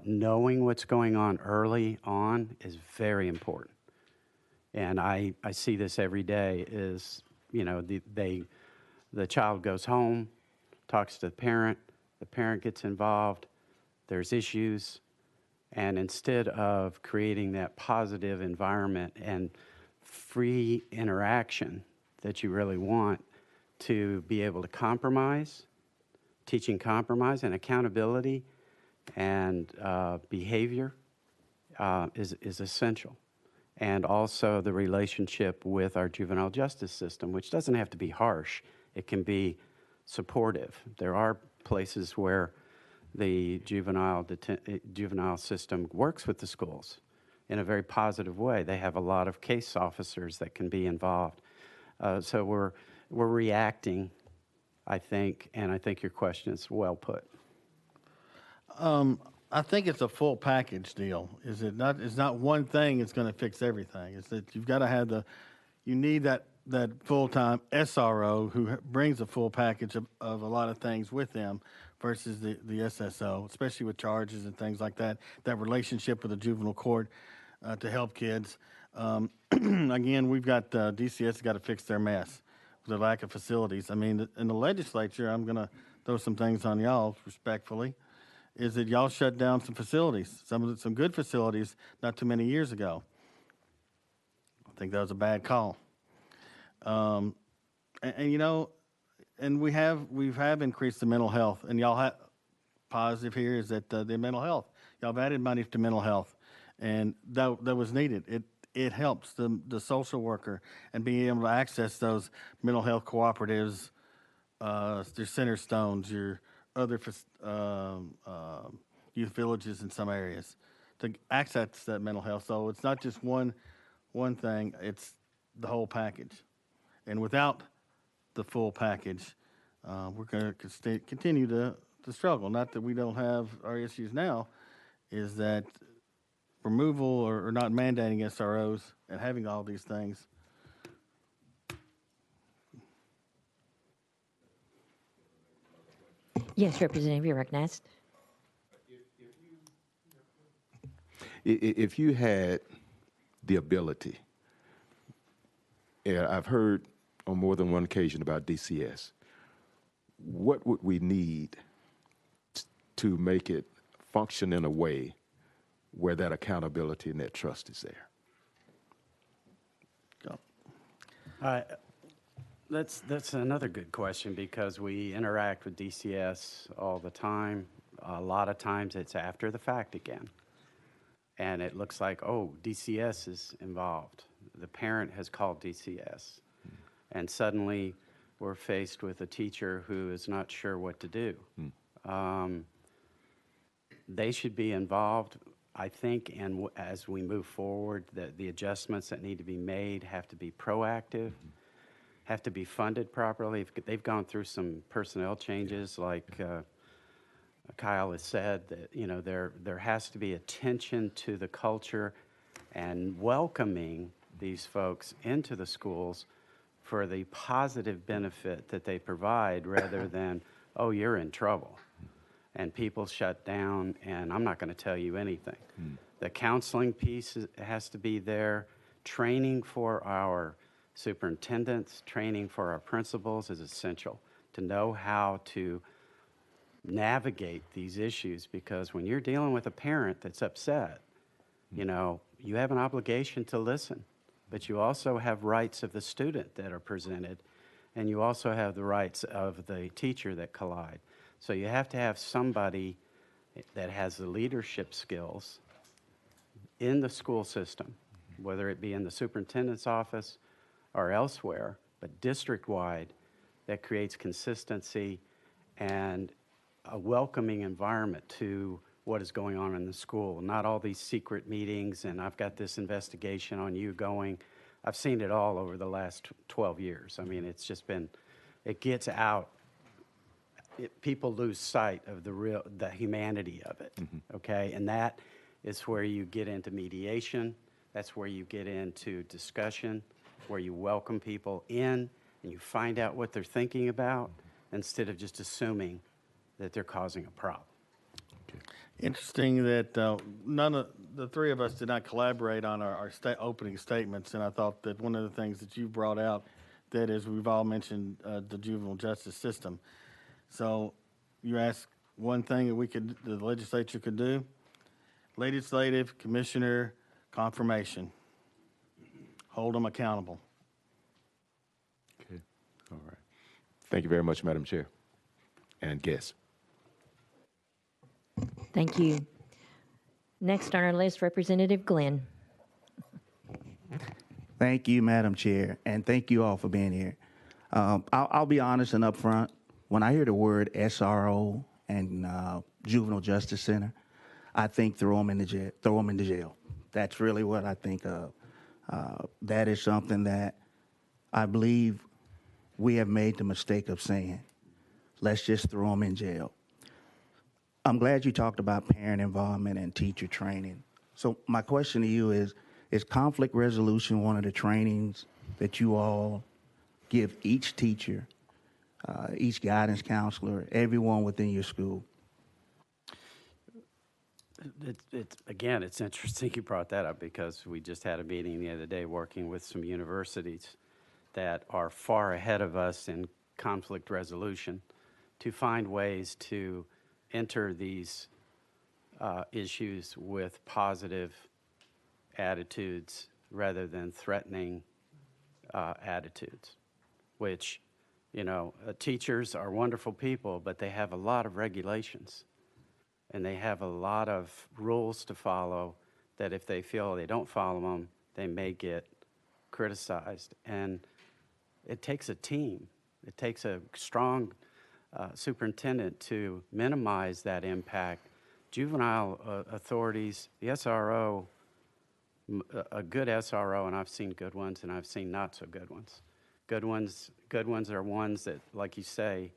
Knowing what's going on early on is very important. And I see this every day is, you know, the child goes home, talks to the parent gets involved, there's issues, and instead of creating that positive environment and free interaction that you really want to be able to compromise, teaching compromise and accountability and behavior is essential. And also the relationship with our juvenile justice system, which doesn't have to be harsh. It can be supportive. There are places where the juvenile system works with the schools in a very positive way. They have a lot of case officers that can be involved. So we're reacting, I think, and I think your question is well put. I think it's a full package deal. Is it not? It's not one thing that's going to fix everything. It's that you've got to have you need that full-time SRO who brings a full package of a lot of things with them versus the SSO, especially with charges and things like that, that relationship with the juvenile court to help kids. Again, we've got DCS got to fix their mess with the lack of facilities. I mean, in the legislature, I'm going to throw some things on y'all respectfully, is that y'all shut down some facilities, some good facilities not too many years ago. I think that was a bad call. And you know, and we have increased the mental health, and y'all have positive here is that the mental health, y'all have added money to mental health, and that was needed. It helps the social worker and being able to access those mental health cooperatives, your center stones, your other youth villages in some areas to access that mental health. So it's not just one thing, it's the whole package. And without the full package, we're going to continue to struggle. Not that we don't have our issues now, is that removal or not mandating SROs and having all these things. Yes, Representative, you're recognized. If you had the ability, and I've heard on more than one occasion about DCS, what would we need to make it function in a way where that accountability and that trust is there? That's another good question, because we interact with DCS all the time. A lot of times it's after the fact again. And it looks like, oh, DCS is involved. The parent has called DCS. and suddenly we're faced with a teacher who is not sure what to do. They should be involved, I think, and as we move forward, the adjustments that need to be made have to be proactive, have to be funded properly. They've gone through some personnel changes, like Kyle has said, that there has to be attention to the culture and welcoming these folks into the schools for the positive benefit that they provide, rather than, oh, you're in trouble, and people shut down, and I'm not going to tell you anything. The counseling piece has to be there. Training for our superintendents, training for our principals is essential to know how to navigate these issues, because when you're dealing with a parent that's upset, you have an obligation to listen, but you also have rights of the student that are presented, and you also have the rights of the teacher that collide. So you have to have somebody that has the leadership skills in the school system, whether it be in the superintendent's office or elsewhere, but district-wide, that creates consistency and a welcoming environment to what is going on in the school. Not all these secret meetings, and I've got this investigation on you going. I've seen it all over the last 12 years. I mean, it's just been, it gets out. People lose sight of the humanity of it, okay? And that is where you get into mediation. That's where you get into discussion, where you welcome people in and you find out what they're thinking about instead of just assuming that they're causing a problem. Interesting that none of the three of us did not collaborate on our opening statements, and I thought that one of the things that you brought out, that is, we've all mentioned the juvenile justice system. So you asked one thing that the legislature could do: legislative commissioner confirmation. Hold them accountable. Okay. All right. Thank you very much, Madam Chair and guests. Thank you. Next on our list, Representative Glenn. Thank you, Madam Chair, and thank you all for being here. I'll be honest and upfront. When I hear the word SRO and Juvenile Justice Center, I think throw them into jail. That's really what I think of. That is something that I believe we have made the mistake of saying, let's just throw them in jail. I'm glad you talked about parent involvement and teacher training. So my question to you is conflict resolution one of the trainings that you all give each teacher, each guidance counselor, everyone within your school? It's interesting you brought that up, because we just had a meeting the other day working with some universities that are far ahead of us in conflict resolution to find ways to enter these issues with positive attitudes rather than threatening attitudes, which, teachers are wonderful people, but they have a lot of regulations and they have a lot of rules to follow that if they feel they don't follow them, they may get criticized. And it takes a team. It takes a strong superintendent to minimize that impact. Juvenile authorities, the SRO, a good SRO, and I've seen good ones and I've seen not so good ones. Good ones are ones that, like you say,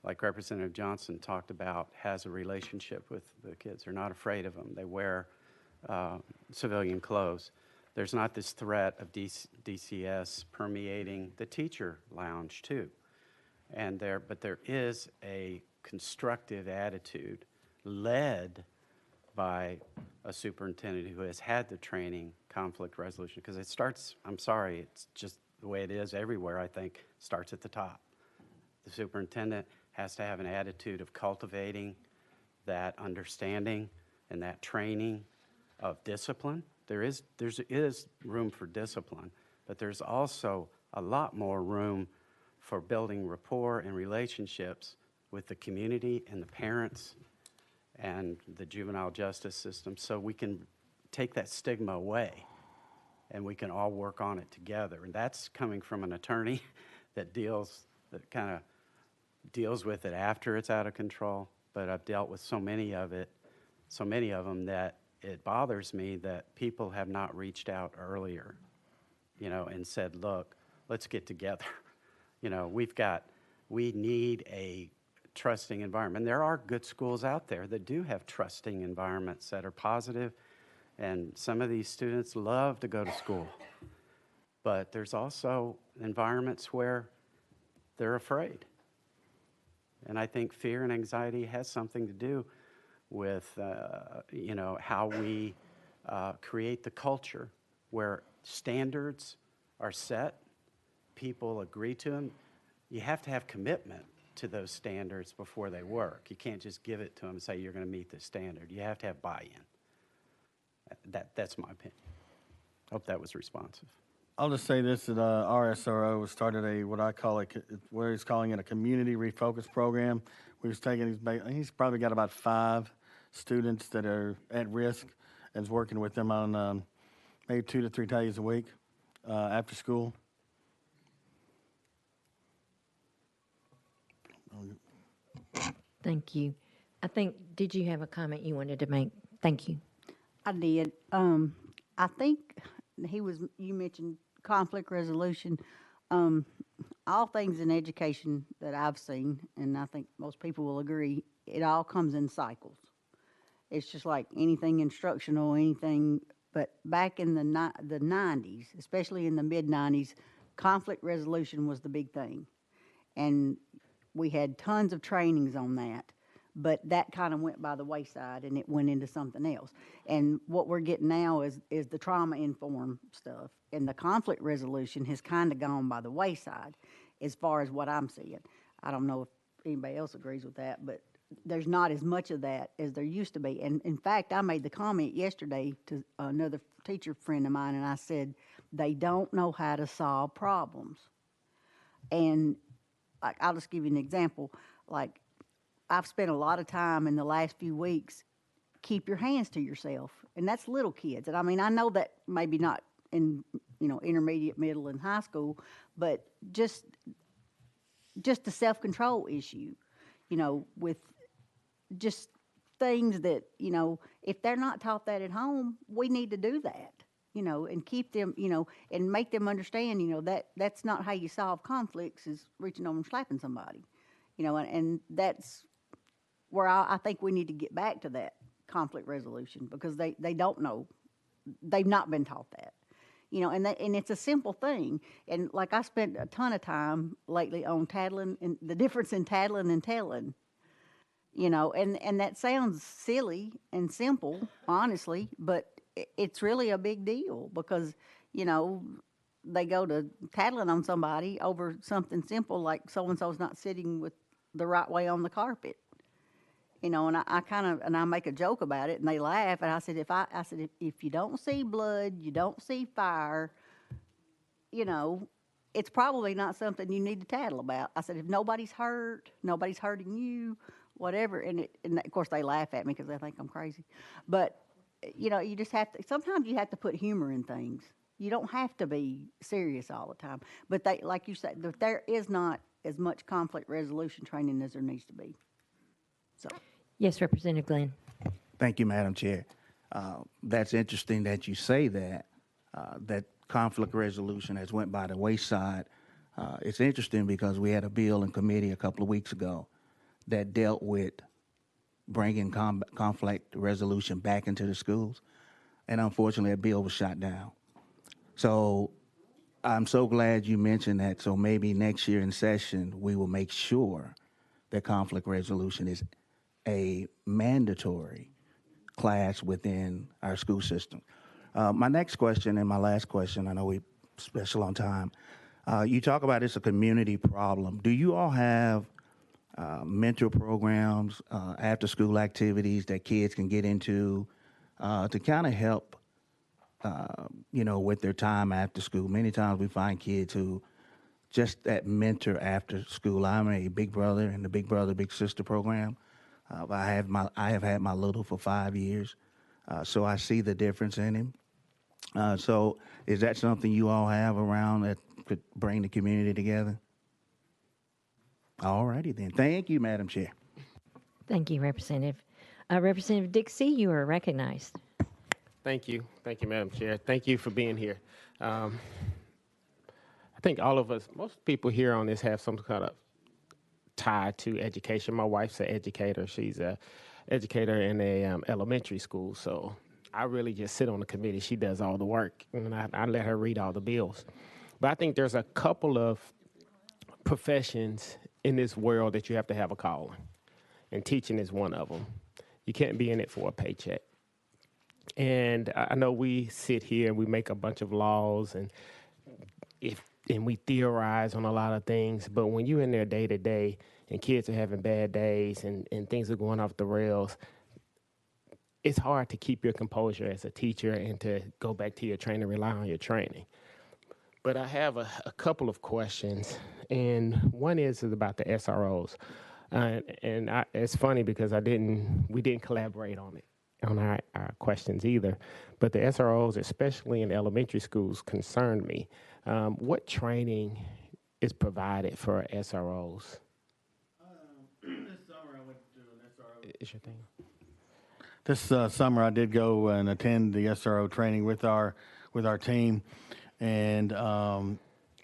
like Representative Johnson talked about, has a relationship with the kids. They're not afraid of them. They wear civilian clothes. There's not this threat of DCS permeating the teacher lounge too. But there is a constructive attitude led by a superintendent who has had the training, conflict resolution, because it starts, I'm sorry, it's just the way it is everywhere, I think, starts at the top. The superintendent has to have an attitude of cultivating that understanding and that training of discipline. There is room for discipline, but there's also a lot more room for building rapport and relationships with the community and the parents and the juvenile justice system, so we can take that stigma away and we can all work on it together. And that's coming from an attorney that kind of deals with it after it's out of control. But I've dealt with so many of them that it bothers me that people have not reached out earlier, and said, look, let's get together. We need a trusting environment. And there are good schools out there that do have trusting environments that are positive, and some of these students love to go to school. But there's also environments where they're afraid. And I think fear and anxiety has something to do with, how we create the culture where standards are set, people agree to them. You have to have commitment to those standards before they work. You can't just give it to them and say you're going to meet the standard. You have to have buy-in. That's my opinion. Hope that was responsive. I'll just say this, that RSRO started what he's calling it a community refocus program. He's probably got about 5 students that are at risk and is working with them on maybe 2 to 3 days a week after school. Thank you. Did you have a comment you wanted to make? Thank you. I did. I think you mentioned conflict resolution. All things in education that I've seen, and I think most people will agree, it all comes in cycles. It's just like anything instructional, anything. But back in the 90s, especially in the mid-90s, conflict resolution was the big thing. And we had tons of trainings on that. But that kind of went by the wayside, and it went into something else. And what we're getting now is the trauma-informed stuff. And the conflict resolution has kind of gone by the wayside as far as what I'm seeing. I don't know if anybody else agrees with that, but there's not as much of that as there used to be. And in fact, I made the comment yesterday to another teacher friend of mine, and I said, they don't know how to solve problems. And I'll just give you an example. Like, I've spent a lot of time in the last few weeks, keep your hands to yourself. And that's little kids. And I mean, I know that maybe not in, intermediate, middle, and high school, but just the self-control issue, with just things that, if they're not taught that at home, we need to do that, and keep them, and make them understand, that's not how you solve conflicts, is reaching over and slapping somebody, and that's where I think we need to get back to that conflict resolution, because they don't know. They've not been taught that. And it's a simple thing. And like, I spent a ton of time lately on tattling, and the difference in tattling and telling, and that sounds silly and simple, honestly, but it's really a big deal, because, they go to tattling on somebody over something simple, like so-and-so's not sitting with the right way on the carpet. And I make a joke about it, and they laugh. And I said, if you don't see blood, you don't see fire, it's probably not something you need to tattle about. I said, if nobody's hurt, nobody's hurting you, whatever. And of course they laugh at me because they think I'm crazy. But you just have to. Sometimes you have to put humor in things. You don't have to be serious all the time. But like you said, there is not as much conflict resolution training as there needs to be. So. Yes, Representative Glenn. Thank you, Madam Chair. That's interesting that you say that conflict resolution has went by the wayside. It's interesting because we had a bill in committee a couple of weeks ago that dealt with bringing conflict resolution back into the schools, and unfortunately, that bill was shot down. So I'm so glad you mentioned that. So maybe next year in session, we will make sure that conflict resolution is a mandatory class within our school system. My next question and my last question, I know we're special on time. You talk about it's a community problem. Do you all have mentor programs, after-school activities that kids can get into to kind of help, with their time after school? Many times we find kids who just that mentor after school. I'm a big brother in the Big Brother, Big Sister program. I have had my little for 5 years, so I see the difference in him. So is that something you all have around that could bring the community together? All righty then. Thank you, Madam Chair. Thank you, Representative. Representative Dixie, you are recognized. Thank you, Madam Chair. Thank you for being here. I think all of us, most people here on this have some kind of tie to education. My wife's an educator. She's a educator in a elementary school, so I really just sit on the committee. She does all the work, and I let her read all the bills. But I think there's a couple of professions in this world that you have to have a calling, and teaching is one of them. You can't be in it for a paycheck. And I know we sit here and we make a bunch of laws and we theorize on a lot of things, but when you're in there day to day and kids are having bad days and things are going off the rails, it's hard to keep your composure as a teacher and to go back to your training, rely on your training. But I have a couple of questions, and one is about the SROs. It's funny because we didn't collaborate on it, on our questions either. But the SROs, especially in elementary schools, concerned me. What training is provided for SROs? This summer I went to an SRO. Is your thing? This summer I did go and attend the SRO training with our team, and all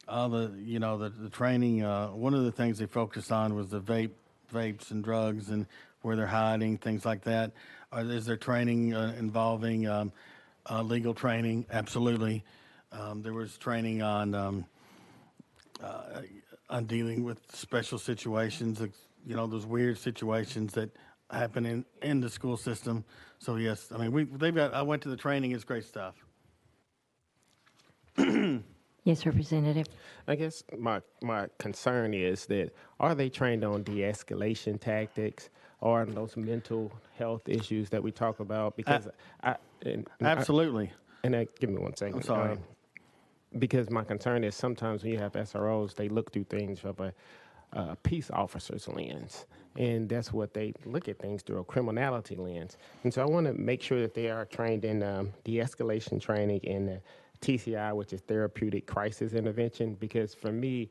the training. One of the things they focused on was the vapes and drugs and where they're hiding, things like that. Is there training involving legal training? Absolutely. There was training on dealing with special situations, those weird situations that happen in the school system. So yes, I mean I went to the training. It's great stuff. Yes, Representative. I guess my concern is that are they trained on de-escalation tactics or on those mental health issues that we talk about? Because absolutely. Give me 1 second. I'm sorry. Because my concern is sometimes when you have SROs, they look through things from a peace officer's lens, and that's what they look at things through, a criminality lens. And so I want to make sure that they are trained in de-escalation training in TCI, which is therapeutic crisis intervention, because for me,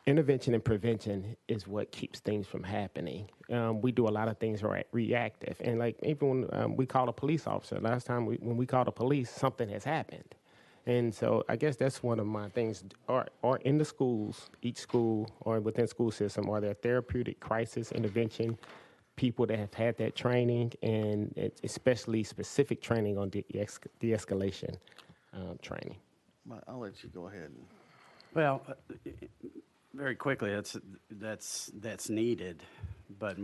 intervention and prevention is what keeps things from happening. We do a lot of things reactive, and like even when we call a police officer, last time when we called the police, something has happened. And so I guess that's one of my things, or in the schools, each school or within school system, are there therapeutic crisis intervention people that have had that training, and especially specific training on de-escalation training? I'll let you go ahead. Well, very quickly, that's needed, but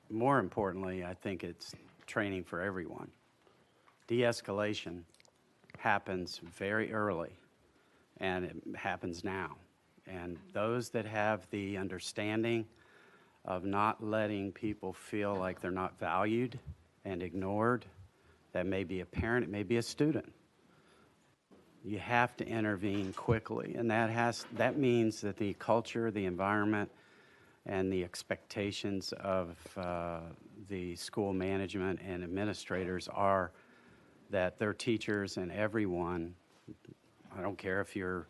more importantly, I think it's training for everyone. De-escalation happens very early, and it happens now. And those that have the understanding of not letting people feel like they're not valued and ignored, that may be a parent, it may be a student. You have to intervene quickly, and that means that the culture, the environment, and the expectations of the school management and administrators are that their teachers and everyone, I don't care if you're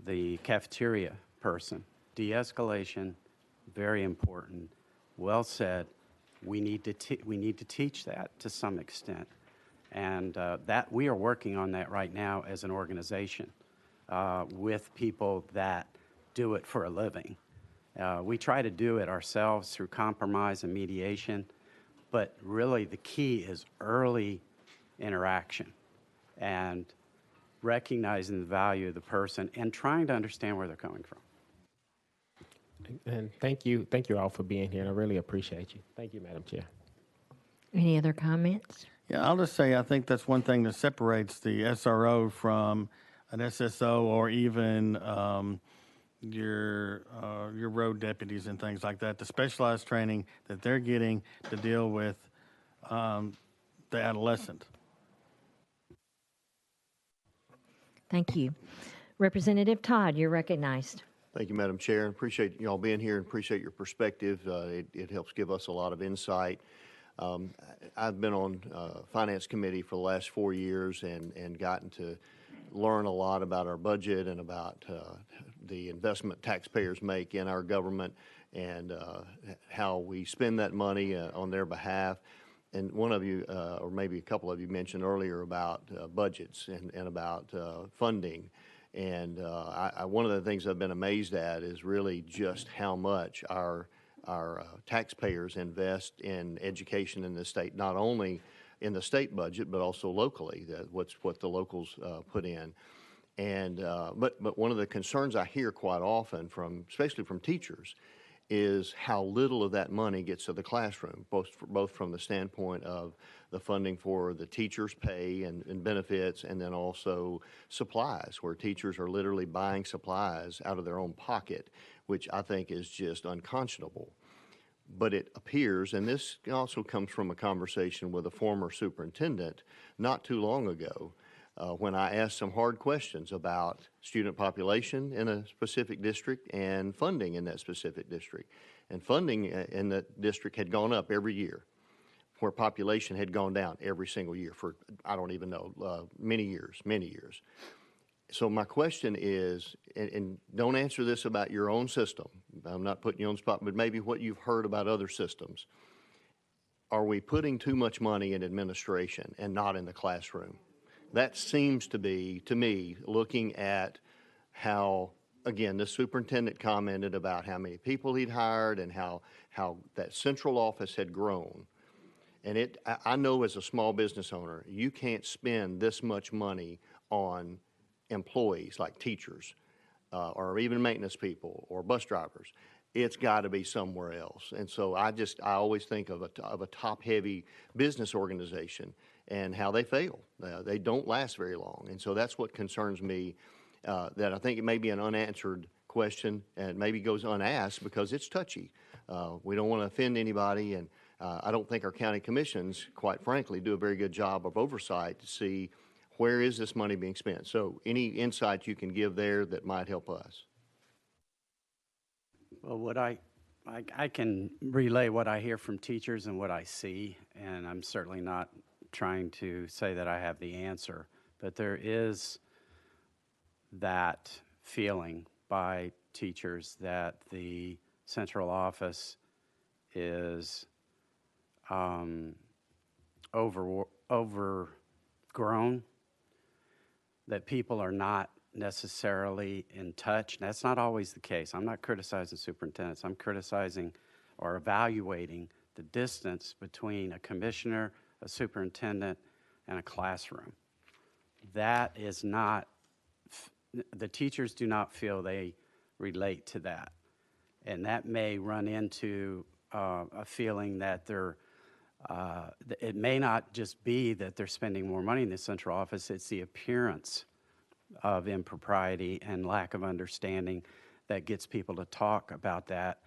the cafeteria person, de-escalation, very important. Well said. We need to teach that to some extent. And that we are working on that right now as an organization with people that do it for a living. We try to do it ourselves through compromise and mediation, but really the key is early interaction and recognizing the value of the person and trying to understand where they're coming from. And thank you all for being here, and I really appreciate you. Thank you, Madam Chair. Any other comments? Yeah, I'll just say I think that's one thing that separates the SRO from an SSO or even your road deputies and things like that. The specialized training that they're getting to deal with the adolescent. Thank you. Representative Todd, you're recognized. Thank you, Madam Chair. Appreciate you all being here and appreciate your perspective. It helps give us a lot of insight. I've been on Finance Committee for the last 4 years and gotten to learn a lot about our budget and about the investment taxpayers make in our government and how we spend that money on their behalf. And one of you, or maybe a couple of you, mentioned earlier about budgets and about funding. And one of the things I've been amazed at is really just how much our taxpayers invest in education in the state, not only in the state budget, but also locally, what the locals put in. And but one of the concerns I hear quite often especially from teachers, is how little of that money gets to the classroom, both from the standpoint of the funding for the teachers' pay and benefits, and then also supplies, where teachers are literally buying supplies out of their own pocket, which I think is just unconscionable. But it appears, and this also comes from a conversation with a former superintendent not too long ago, when I asked some hard questions about student population in a specific district and funding in that specific district. And funding in the district had gone up every year, where population had gone down every single year for, I don't even know, many years. So my question is, and don't answer this about your own system, I'm not putting you on the spot, but maybe what you've heard about other systems. Are we putting too much money in administration and not in the classroom? That seems to be, to me, looking at how, again, the superintendent commented about how many people he'd hired and how that central office had grown. And I know as a small business owner, you can't spend this much money on employees like teachers or even maintenance people or bus drivers. It's got to be somewhere else. And so I always think of a top-heavy business organization and how they fail. They don't last very long. And so that's what concerns me, that I think it may be an unanswered question and maybe goes unasked because it's touchy. We don't want to offend anybody, and I don't think our county commissions, quite frankly, do a very good job of oversight to see where is this money being spent. So any insight you can give there that might help us. Well, I can relay what I hear from teachers and what I see, and I'm certainly not trying to say that I have the answer, but there is that feeling by teachers that the central office is overgrown, that people are not necessarily in touch. That's not always the case. I'm not criticizing superintendents. I'm criticizing or evaluating the distance between a commissioner, a superintendent, and a classroom. That is not, the teachers do not feel they relate to that. And that may run into a feeling that it may not just be that they're spending more money in the central office, it's the appearance of impropriety and lack of understanding that gets people to talk about that.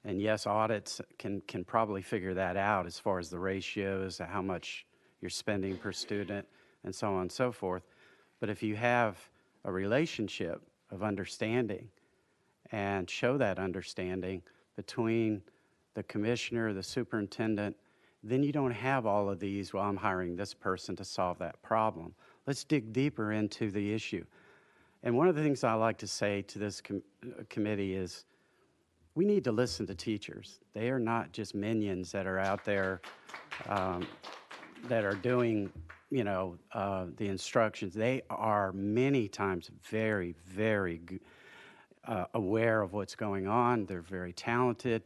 And yes, audits can probably figure that out as far as the ratios, how much you're spending per student, and so on and so forth. But if you have a relationship of understanding and show that understanding between the commissioner, the superintendent, then you don't have all of these, well, I'm hiring this person to solve that problem. Let's dig deeper into the issue. And one of the things I like to say to this committee is we need to listen to teachers. They are not just minions that are out there that are doing, the instructions. They are many times very, very aware of what's going on. They're very talented,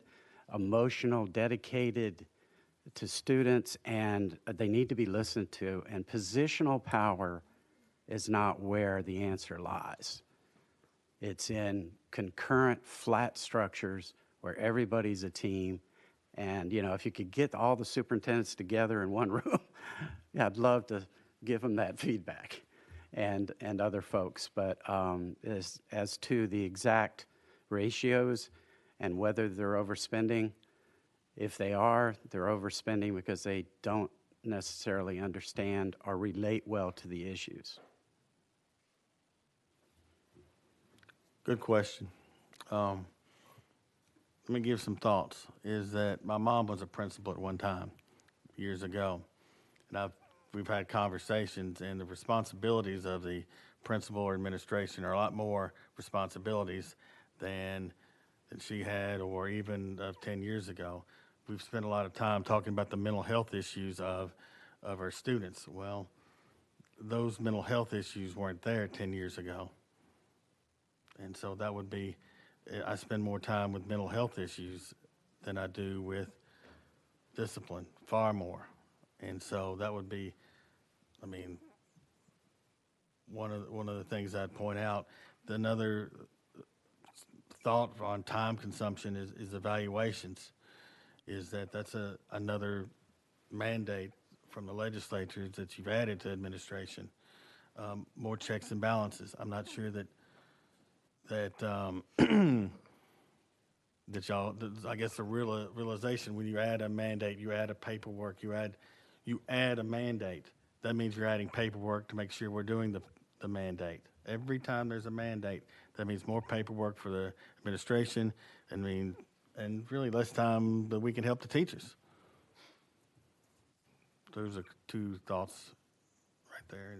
emotional, dedicated to students, and they need to be listened to. And positional power is not where the answer lies. It's in concurrent, flat structures where everybody's a team. And, if you could get all the superintendents together in one room, I'd love to give them that feedback and other folks. But as to the exact ratios and whether they're overspending, if they are, they're overspending because they don't necessarily understand or relate well to the issues. Good question. Let me give some thoughts. Is that my mom was a principal at one time. years ago. And we've had conversations, and the responsibilities of the principal or administration are a lot more responsibilities than she had, or even of 10 years ago. We've spent a lot of time talking about the mental health issues of our students. Well, those mental health issues weren't there 10 years ago. And so that would be, I spend more time with mental health issues than I do with discipline, far more. And so that would be, I mean, one of the things I'd point out. Another thought on time consumption is evaluations. That's another mandate from the legislature that you've added to administration. More checks and balances. I'm not sure that y'all, I guess the realization when you add a mandate, you add a paperwork, you add a mandate. That means you're adding paperwork to make sure we're doing the mandate. Every time there's a mandate, that means more paperwork for the administration, and really less time that we can help the teachers. Those are two thoughts right there.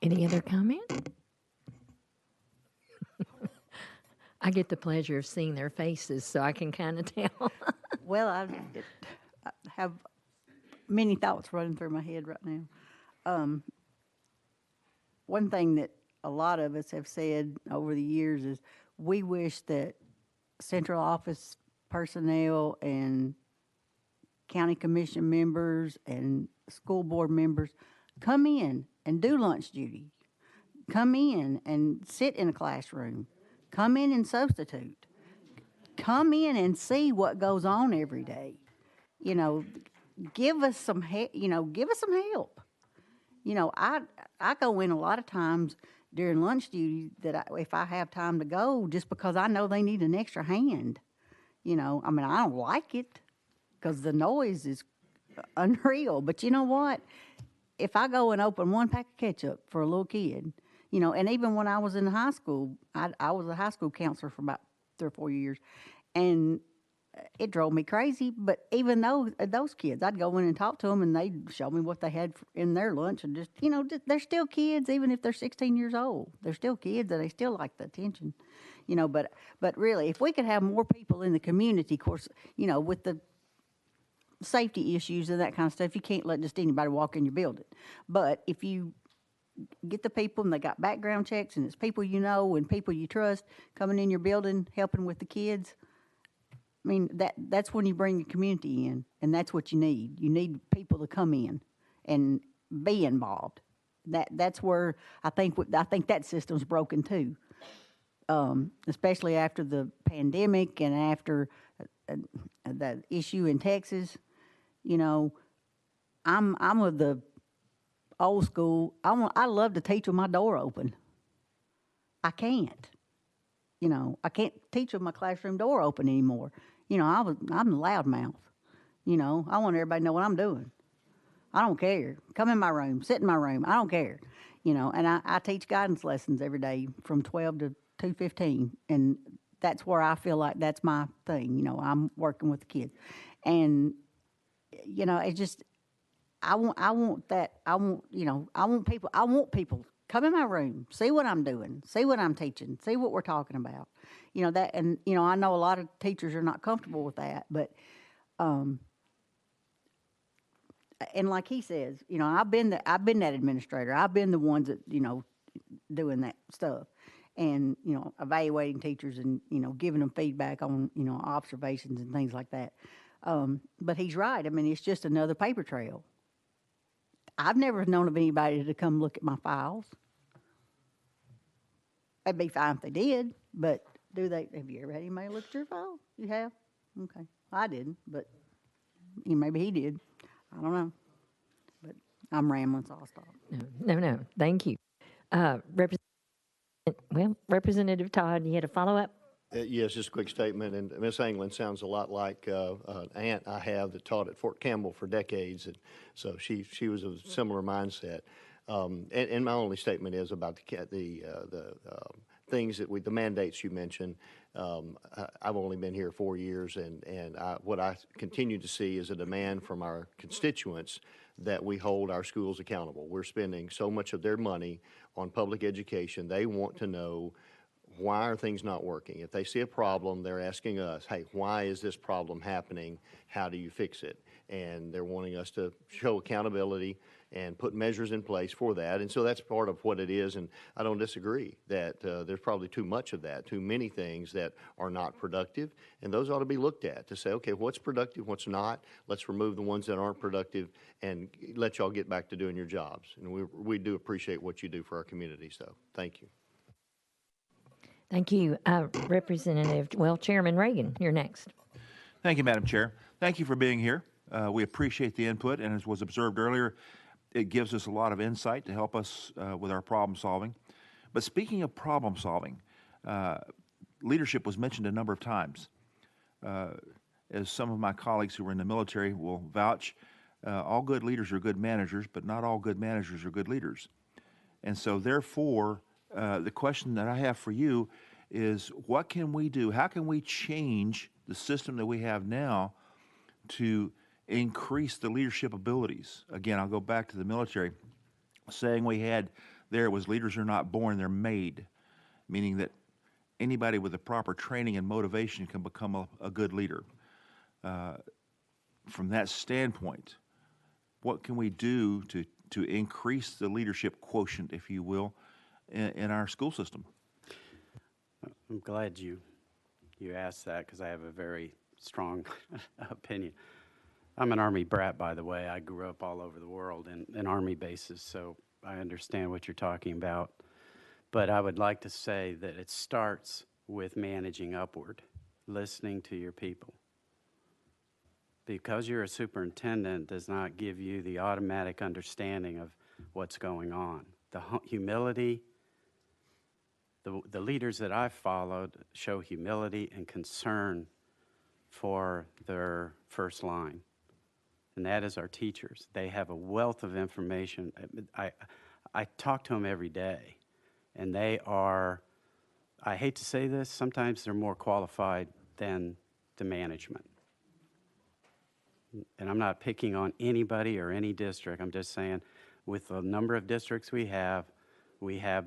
Any other comment? I get the pleasure of seeing their faces, so I can kind of tell. Well, I have many thoughts running through my head right now. One thing that a lot of us have said over the years is we wish that central office personnel and county commission members and school board members come in and do lunch duty, come in and sit in a classroom, come in and substitute, come in and see what goes on every day. You know, give us some give us some help. You know, I go in a lot of times during lunch duty if I have time to go, just because I know they need an extra hand. You know, I mean, I don't like it because the noise is unreal. But you know what? If I go and open one pack of ketchup for a little kid, you know, and even when I was in high school, I was a high school counselor for about 3 or 4 years, and it drove me crazy. But even though those kids, I'd go in and talk to them, and they'd show me what they had in their lunch, and just, you know, they're still kids, even if they're 16 years old. They're still kids, and they still like the attention, you know. But really, if we could have more people in the community, of course, you know, with the safety issues and that kind of stuff, you can't let just anybody walk in your building. But if you get the people and they got background checks and it's people you know and people you trust coming in your building helping with the kids, I mean, that's when you bring the community in, and that's what you need. You need people to come in and be involved. That's where I think that system's broken too, especially after the pandemic and after the issue in Texas. You know, I'm of the old school. I love to teach with my door open. I can't. You know, I can't teach with my classroom door open anymore. You know, I'm a loudmouth. You know, I want everybody to know what I'm doing. I don't care. Come in my room, sit in my room. I don't care. You know, and I teach guidance lessons every day from 12 to 2:15, and that's where I feel like that's my thing. You know, I'm working with the kids, and you know, it's just I want people come in my room, see what I'm doing, see what I'm teaching, see what we're talking about. You know that, and you know, I know a lot of teachers are not comfortable with that, but and like he says, you know, I've been that administrator. I've been the ones that, you know, doing that stuff, and you know, evaluating teachers and, you know, giving them feedback on, you know, observations and things like that. But he's right. I mean, it's just another paper trail. I've never known of anybody to come look at my files. It'd be fine if they did, but do they? Have you ever had anybody look at your file? You have? Okay. I didn't, but maybe he did. I don't know. But I'm rambling, so I'll stop. No. Thank you. Representative Todd, you had a follow-up? Yes, just a quick statement. And Ms. Anglin sounds a lot like an aunt I have that taught at Fort Campbell for decades, and so she was of a similar mindset. And my only statement is about the things that the mandates you mentioned, I've only been here 4 years, and what I continue to see is a demand from our constituents that we hold our schools accountable. We're spending so much of their money on public education. They want to know, why are things not working? If they see a problem, they're asking us, hey, why is this problem happening? How do you fix it? And they're wanting us to show accountability and put measures in place for that. And so that's part of what it is. And I don't disagree that there's probably too much of that, too many things that are not productive. And those ought to be looked at to say, okay, what's productive, what's not? Let's remove the ones that aren't productive and let y'all get back to doing your jobs. And we do appreciate what you do for our community. So thank you. Thank you. Chairman Reagan, you're next. Thank you, Madam Chair. Thank you for being here. We appreciate the input, and as was observed earlier, it gives us a lot of insight to help us with our problem solving. But speaking of problem solving, leadership was mentioned a number of times. As some of my colleagues who were in the military will vouch, all good leaders are good managers, but not all good managers are good leaders. And so therefore, the question that I have for you is, what can we do? How can we change the system that we have now to increase the leadership abilities? Again, I'll go back to the military. Saying we had there was leaders are not born, they're made, meaning that anybody with the proper training and motivation can become a good leader. From that standpoint, what can we do to increase the leadership quotient, if you will, in our school system? I'm glad you asked that, because I have a very strong opinion. I'm an Army brat, by the way. I grew up all over the world in Army bases, so I understand what you're talking about. But I would like to say that it starts with managing upward, listening to your people. Because you're a superintendent does not give you the automatic understanding of what's going on. The humility, the leaders that I've followed show humility and concern for their first line, and that is our teachers. They have a wealth of information. I talk to them every day, and they are, I hate to say this, sometimes they're more qualified than the management. And I'm not picking on anybody or any district. I'm just saying, with the number of districts we have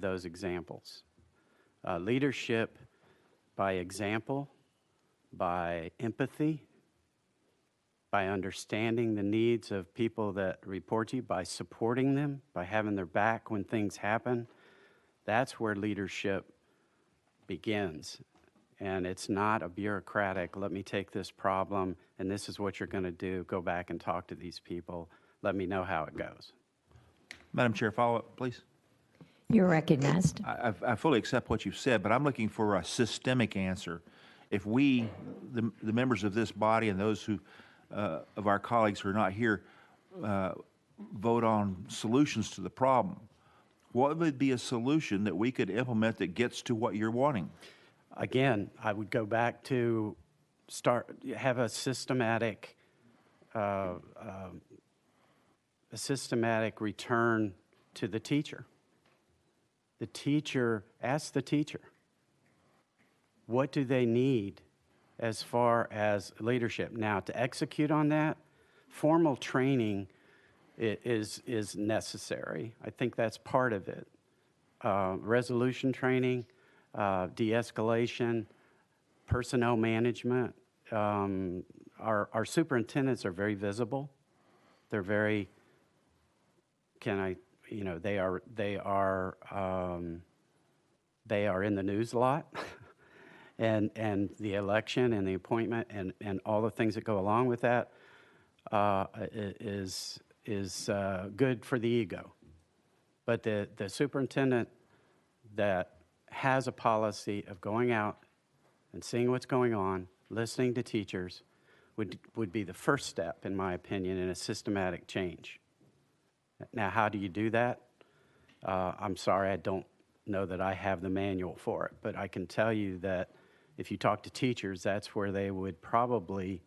those examples. Leadership by example, by empathy, by understanding the needs of people that report to you, by supporting them, by having their back when things happen. That's where leadership begins. And it's not a bureaucratic, let me take this problem and this is what you're going to do, go back and talk to these people, let me know how it goes. Madam Chair, follow up, please. You're recognized. I fully accept what you've said, but I'm looking for a systemic answer. If we, the members of this body and those who, of our colleagues who are not here, vote on solutions to the problem, what would be a solution that we could implement that gets to what you're wanting? Again, I would go back to have a systematic return to the teacher. The teacher, ask the teacher, what do they need as far as leadership? Now, to execute on that, formal training is necessary. I think that's part of it. Resolution training, de-escalation, personnel management. Our superintendents are very visible. They're very, they are in the news a lot. and the election and the appointment and all the things that go along with that is good for the ego. But the superintendent that has a policy of going out and seeing what's going on, listening to teachers, would be the first step, in my opinion, in a systematic change. Now, how do you do that? I'm sorry, I don't know that I have the manual for it, but I can tell you that if you talk to teachers, that's where they would probably,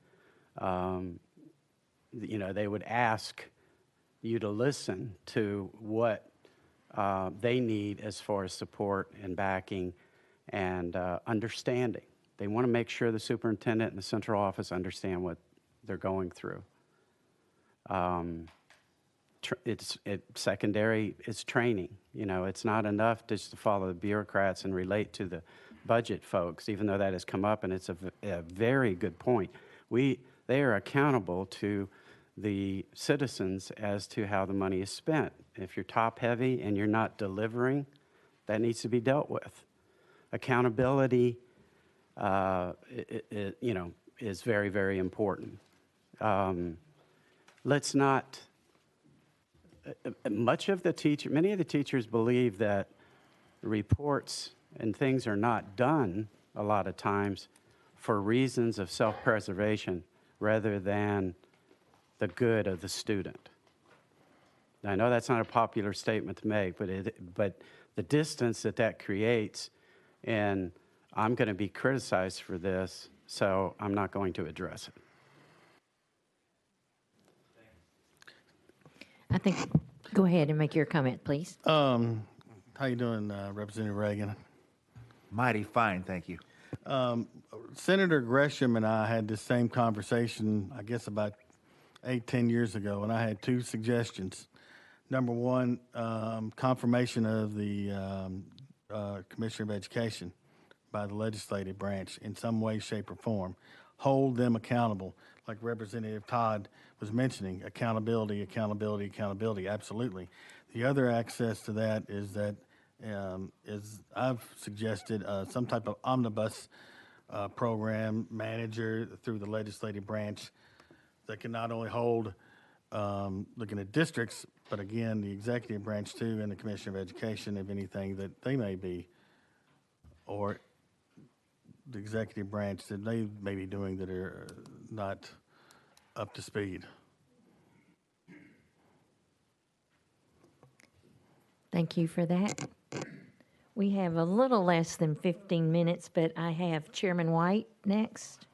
they would ask you to listen to what they need as far as support and backing and understanding. They want to make sure the superintendent and the central office understand what they're going through. Secondary is training. You know, it's not enough just to follow the bureaucrats and relate to the budget folks, even though that has come up, and it's a very good point. They are accountable to the citizens as to how the money is spent. If you're top-heavy and you're not delivering, that needs to be dealt with. Accountability, is very, very important. Let's not. Many of the teachers believe that reports and things are not done a lot of times for reasons of self-preservation rather than the good of the student. Now, I know that's not a popular statement to make, but the distance that creates, and I'm going to be criticized for this, so I'm not going to address it. I think, go ahead and make your comment, please. How you doing, Representative Reagan? Mighty fine, thank you. Senator Gresham and I had this same conversation, I guess about 8-10 years ago, and I had two suggestions. Number one, confirmation of the Commissioner of Education by the legislative branch in some way, shape, or form. Hold them accountable, like Representative Todd was mentioning, accountability, absolutely. The other access to that is that I've suggested some type of omnibus program manager through the legislative branch that can not only hold looking at districts, but again, the executive branch too, and the Commissioner of Education, if anything that they may be, or the executive branch that they may be doing that are not up to speed. Thank you for that. We have a little less than 15 minutes, but I have Chairman White next.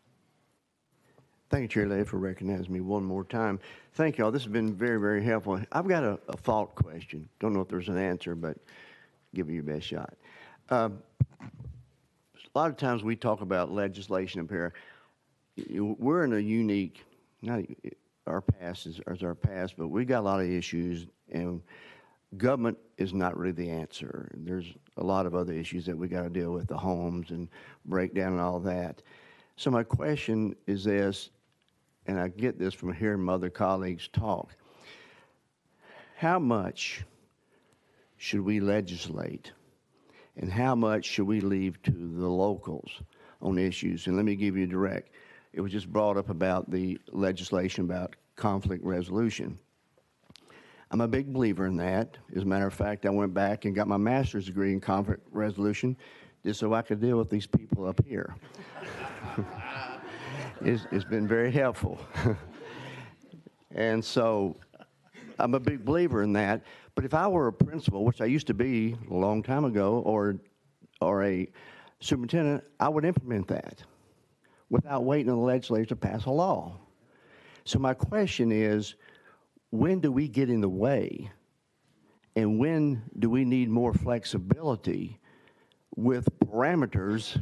Thank you, Chair Lay, for recognizing me one more time. Thank you all. This has been very, very helpful. I've got a thought question. Don't know if there's an answer, but give it your best shot. A lot of times we talk about legislation up here. We're in a unique, not our past is our past, but we got a lot of issues, and government is not really the answer. There's a lot of other issues that we got to deal with, the homes and breakdown and all that. So my question is this, and I get this from hearing my other colleagues talk. How much should we legislate, and how much should we leave to the locals on issues? And let me give you direct. It was just brought up about the legislation about conflict resolution. I'm a big believer in that. As a matter of fact, I went back and got my master's degree in conflict resolution just so I could deal with these people up here. It's been very helpful. And so I'm a big believer in that. But if I were a principal, which I used to be a long time ago, or a superintendent, I would implement that without waiting on the legislature to pass a law. So my question is, when do we get in the way, and when do we need more flexibility with parameters?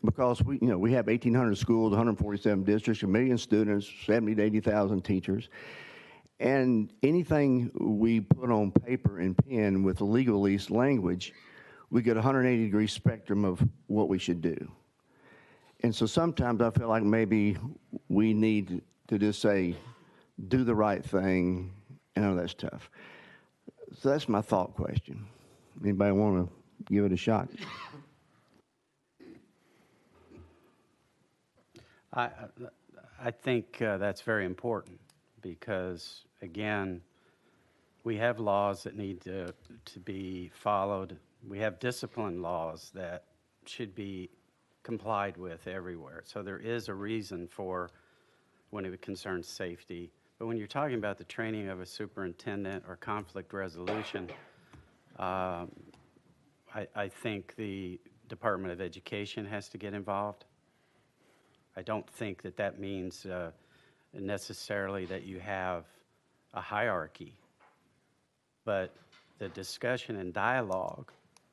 Because we have 1,800 schools, 147 districts, 1 million students, 70 to 80,000 teachers, and anything we put on paper and pen with legalese language, we get a 180-degree spectrum of what we should do. And so sometimes I feel like maybe we need to just say, do the right thing. I know that's tough. So that's my thought question. Anybody want to give it a shot? I think that's very important because, again, we have laws that need to be followed. We have discipline laws that should be complied with everywhere. So there is a reason for when it concerns safety. But when you're talking about the training of a superintendent or conflict resolution, I think the Department of Education has to get involved. I don't think that means necessarily that you have a hierarchy, but the discussion and dialogue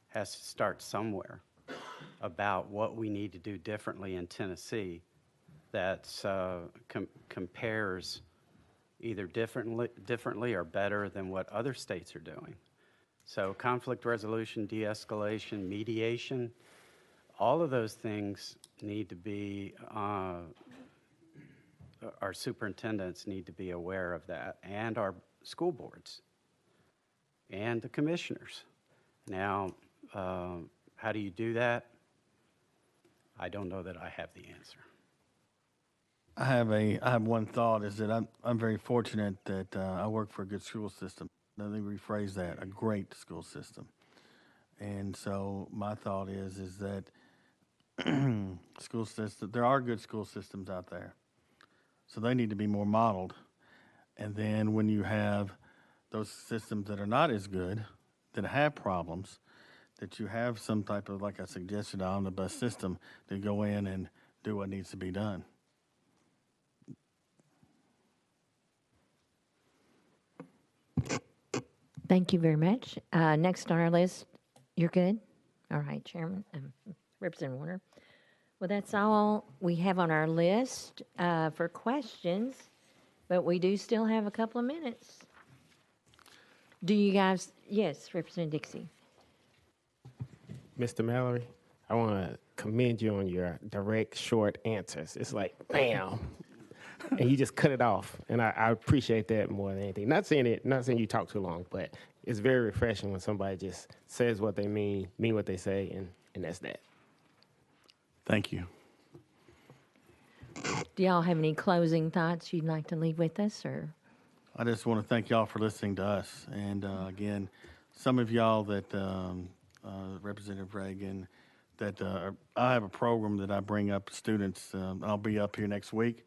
has to start somewhere. about what we need to do differently in Tennessee that compares either differently or better than what other states are doing. So conflict resolution, de-escalation, mediation, all of those things need to be, our superintendents need to be aware of that, and our school boards, and the commissioners. Now, how do you do that? I don't know that I have the answer. I have one thought, is that I'm very fortunate that I work for a good school system. Let me rephrase that, a great school system. And so my thought is that school system, there are good school systems out there. So they need to be more modeled. And then when you have those systems that are not as good, that have problems, that you have some type of, like I suggested, an omnibus system to go in and do what needs to be done. Thank you very much. Next on our list, you're good? All right, Chairman, Representative Warner. Well, that's all we have on our list for questions, but we do still have a couple of minutes. Do you guys, yes, Representative Dixie. Mr. Mallory, I want to commend you on your direct, short answers. It's like, bam, and you just cut it off, and I appreciate that more than anything. Not saying you talk too long, but it's very refreshing when somebody just says what they mean what they say, and that's that. Thank you. Do y'all have any closing thoughts you'd like to leave with us, or? I just want to thank y'all for listening to us. And again, some of y'all that, Representative Reagan, that I have a program that I bring up students. I'll be up here next week.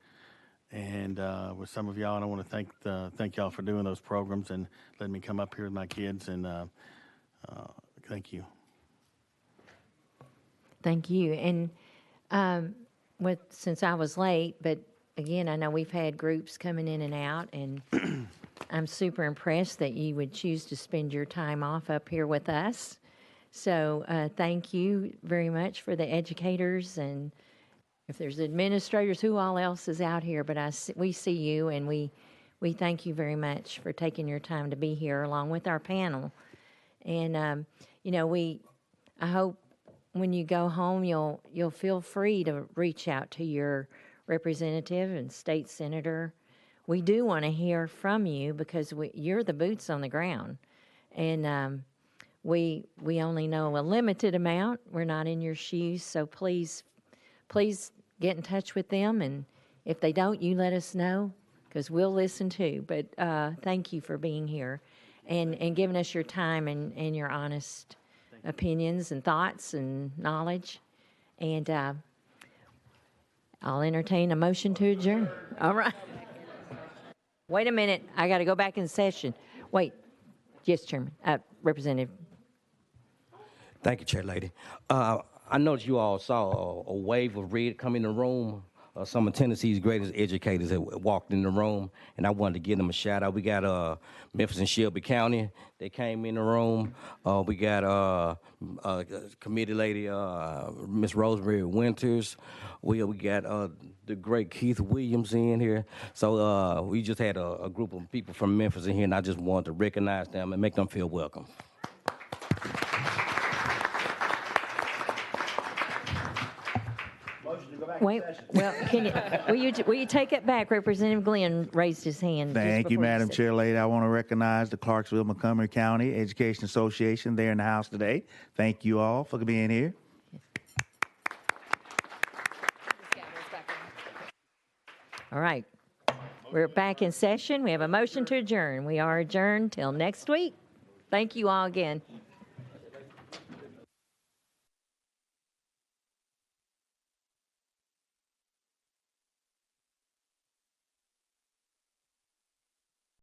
And with some of y'all, and I want to thank y'all for doing those programs and letting me come up here with my kids. And thank you. Thank you. And since I was late, but again, I know we've had groups coming in and out, and I'm super impressed that you would choose to spend your time off up here with us. So thank you very much for the educators, and if there's administrators, who all else is out here, but we see you, and we thank you very much for taking your time to be here along with our panel. And, I hope when you go home, you'll feel free to reach out to your representative and state senator. We do want to hear from you because you're the boots on the ground, and we only know a limited amount. We're not in your shoes, so please get in touch with them, and if they don't, you let us know because we'll listen too. But thank you for being here and giving us your time and your honest opinions and thoughts and knowledge. And I'll entertain a motion to adjourn. All right. Wait a minute. I got to go back in session. Wait. Yes, Chairman. Representative. Thank you, Chair Lady. I noticed you all saw a wave of red come in the room. Some of Tennessee's greatest educators that walked in the room, and I wanted to give them a shout out. We got Memphis and Shelby County. They came in the room. We got committee lady, Miss Rosemary Winters. We got the great Keith Williams in here. So we just had a group of people from Memphis in here, and I just wanted to recognize them and make them feel welcome. Wait, well, will you take it back? Representative Glenn raised his hand. Thank you, Madam Chair Lady. I want to recognize the Clarksville Montgomery County Education Association. They're in the house today. Thank you all for being here. All right. We're back in session. We have a motion to adjourn. We are adjourned till next week. Thank you all again.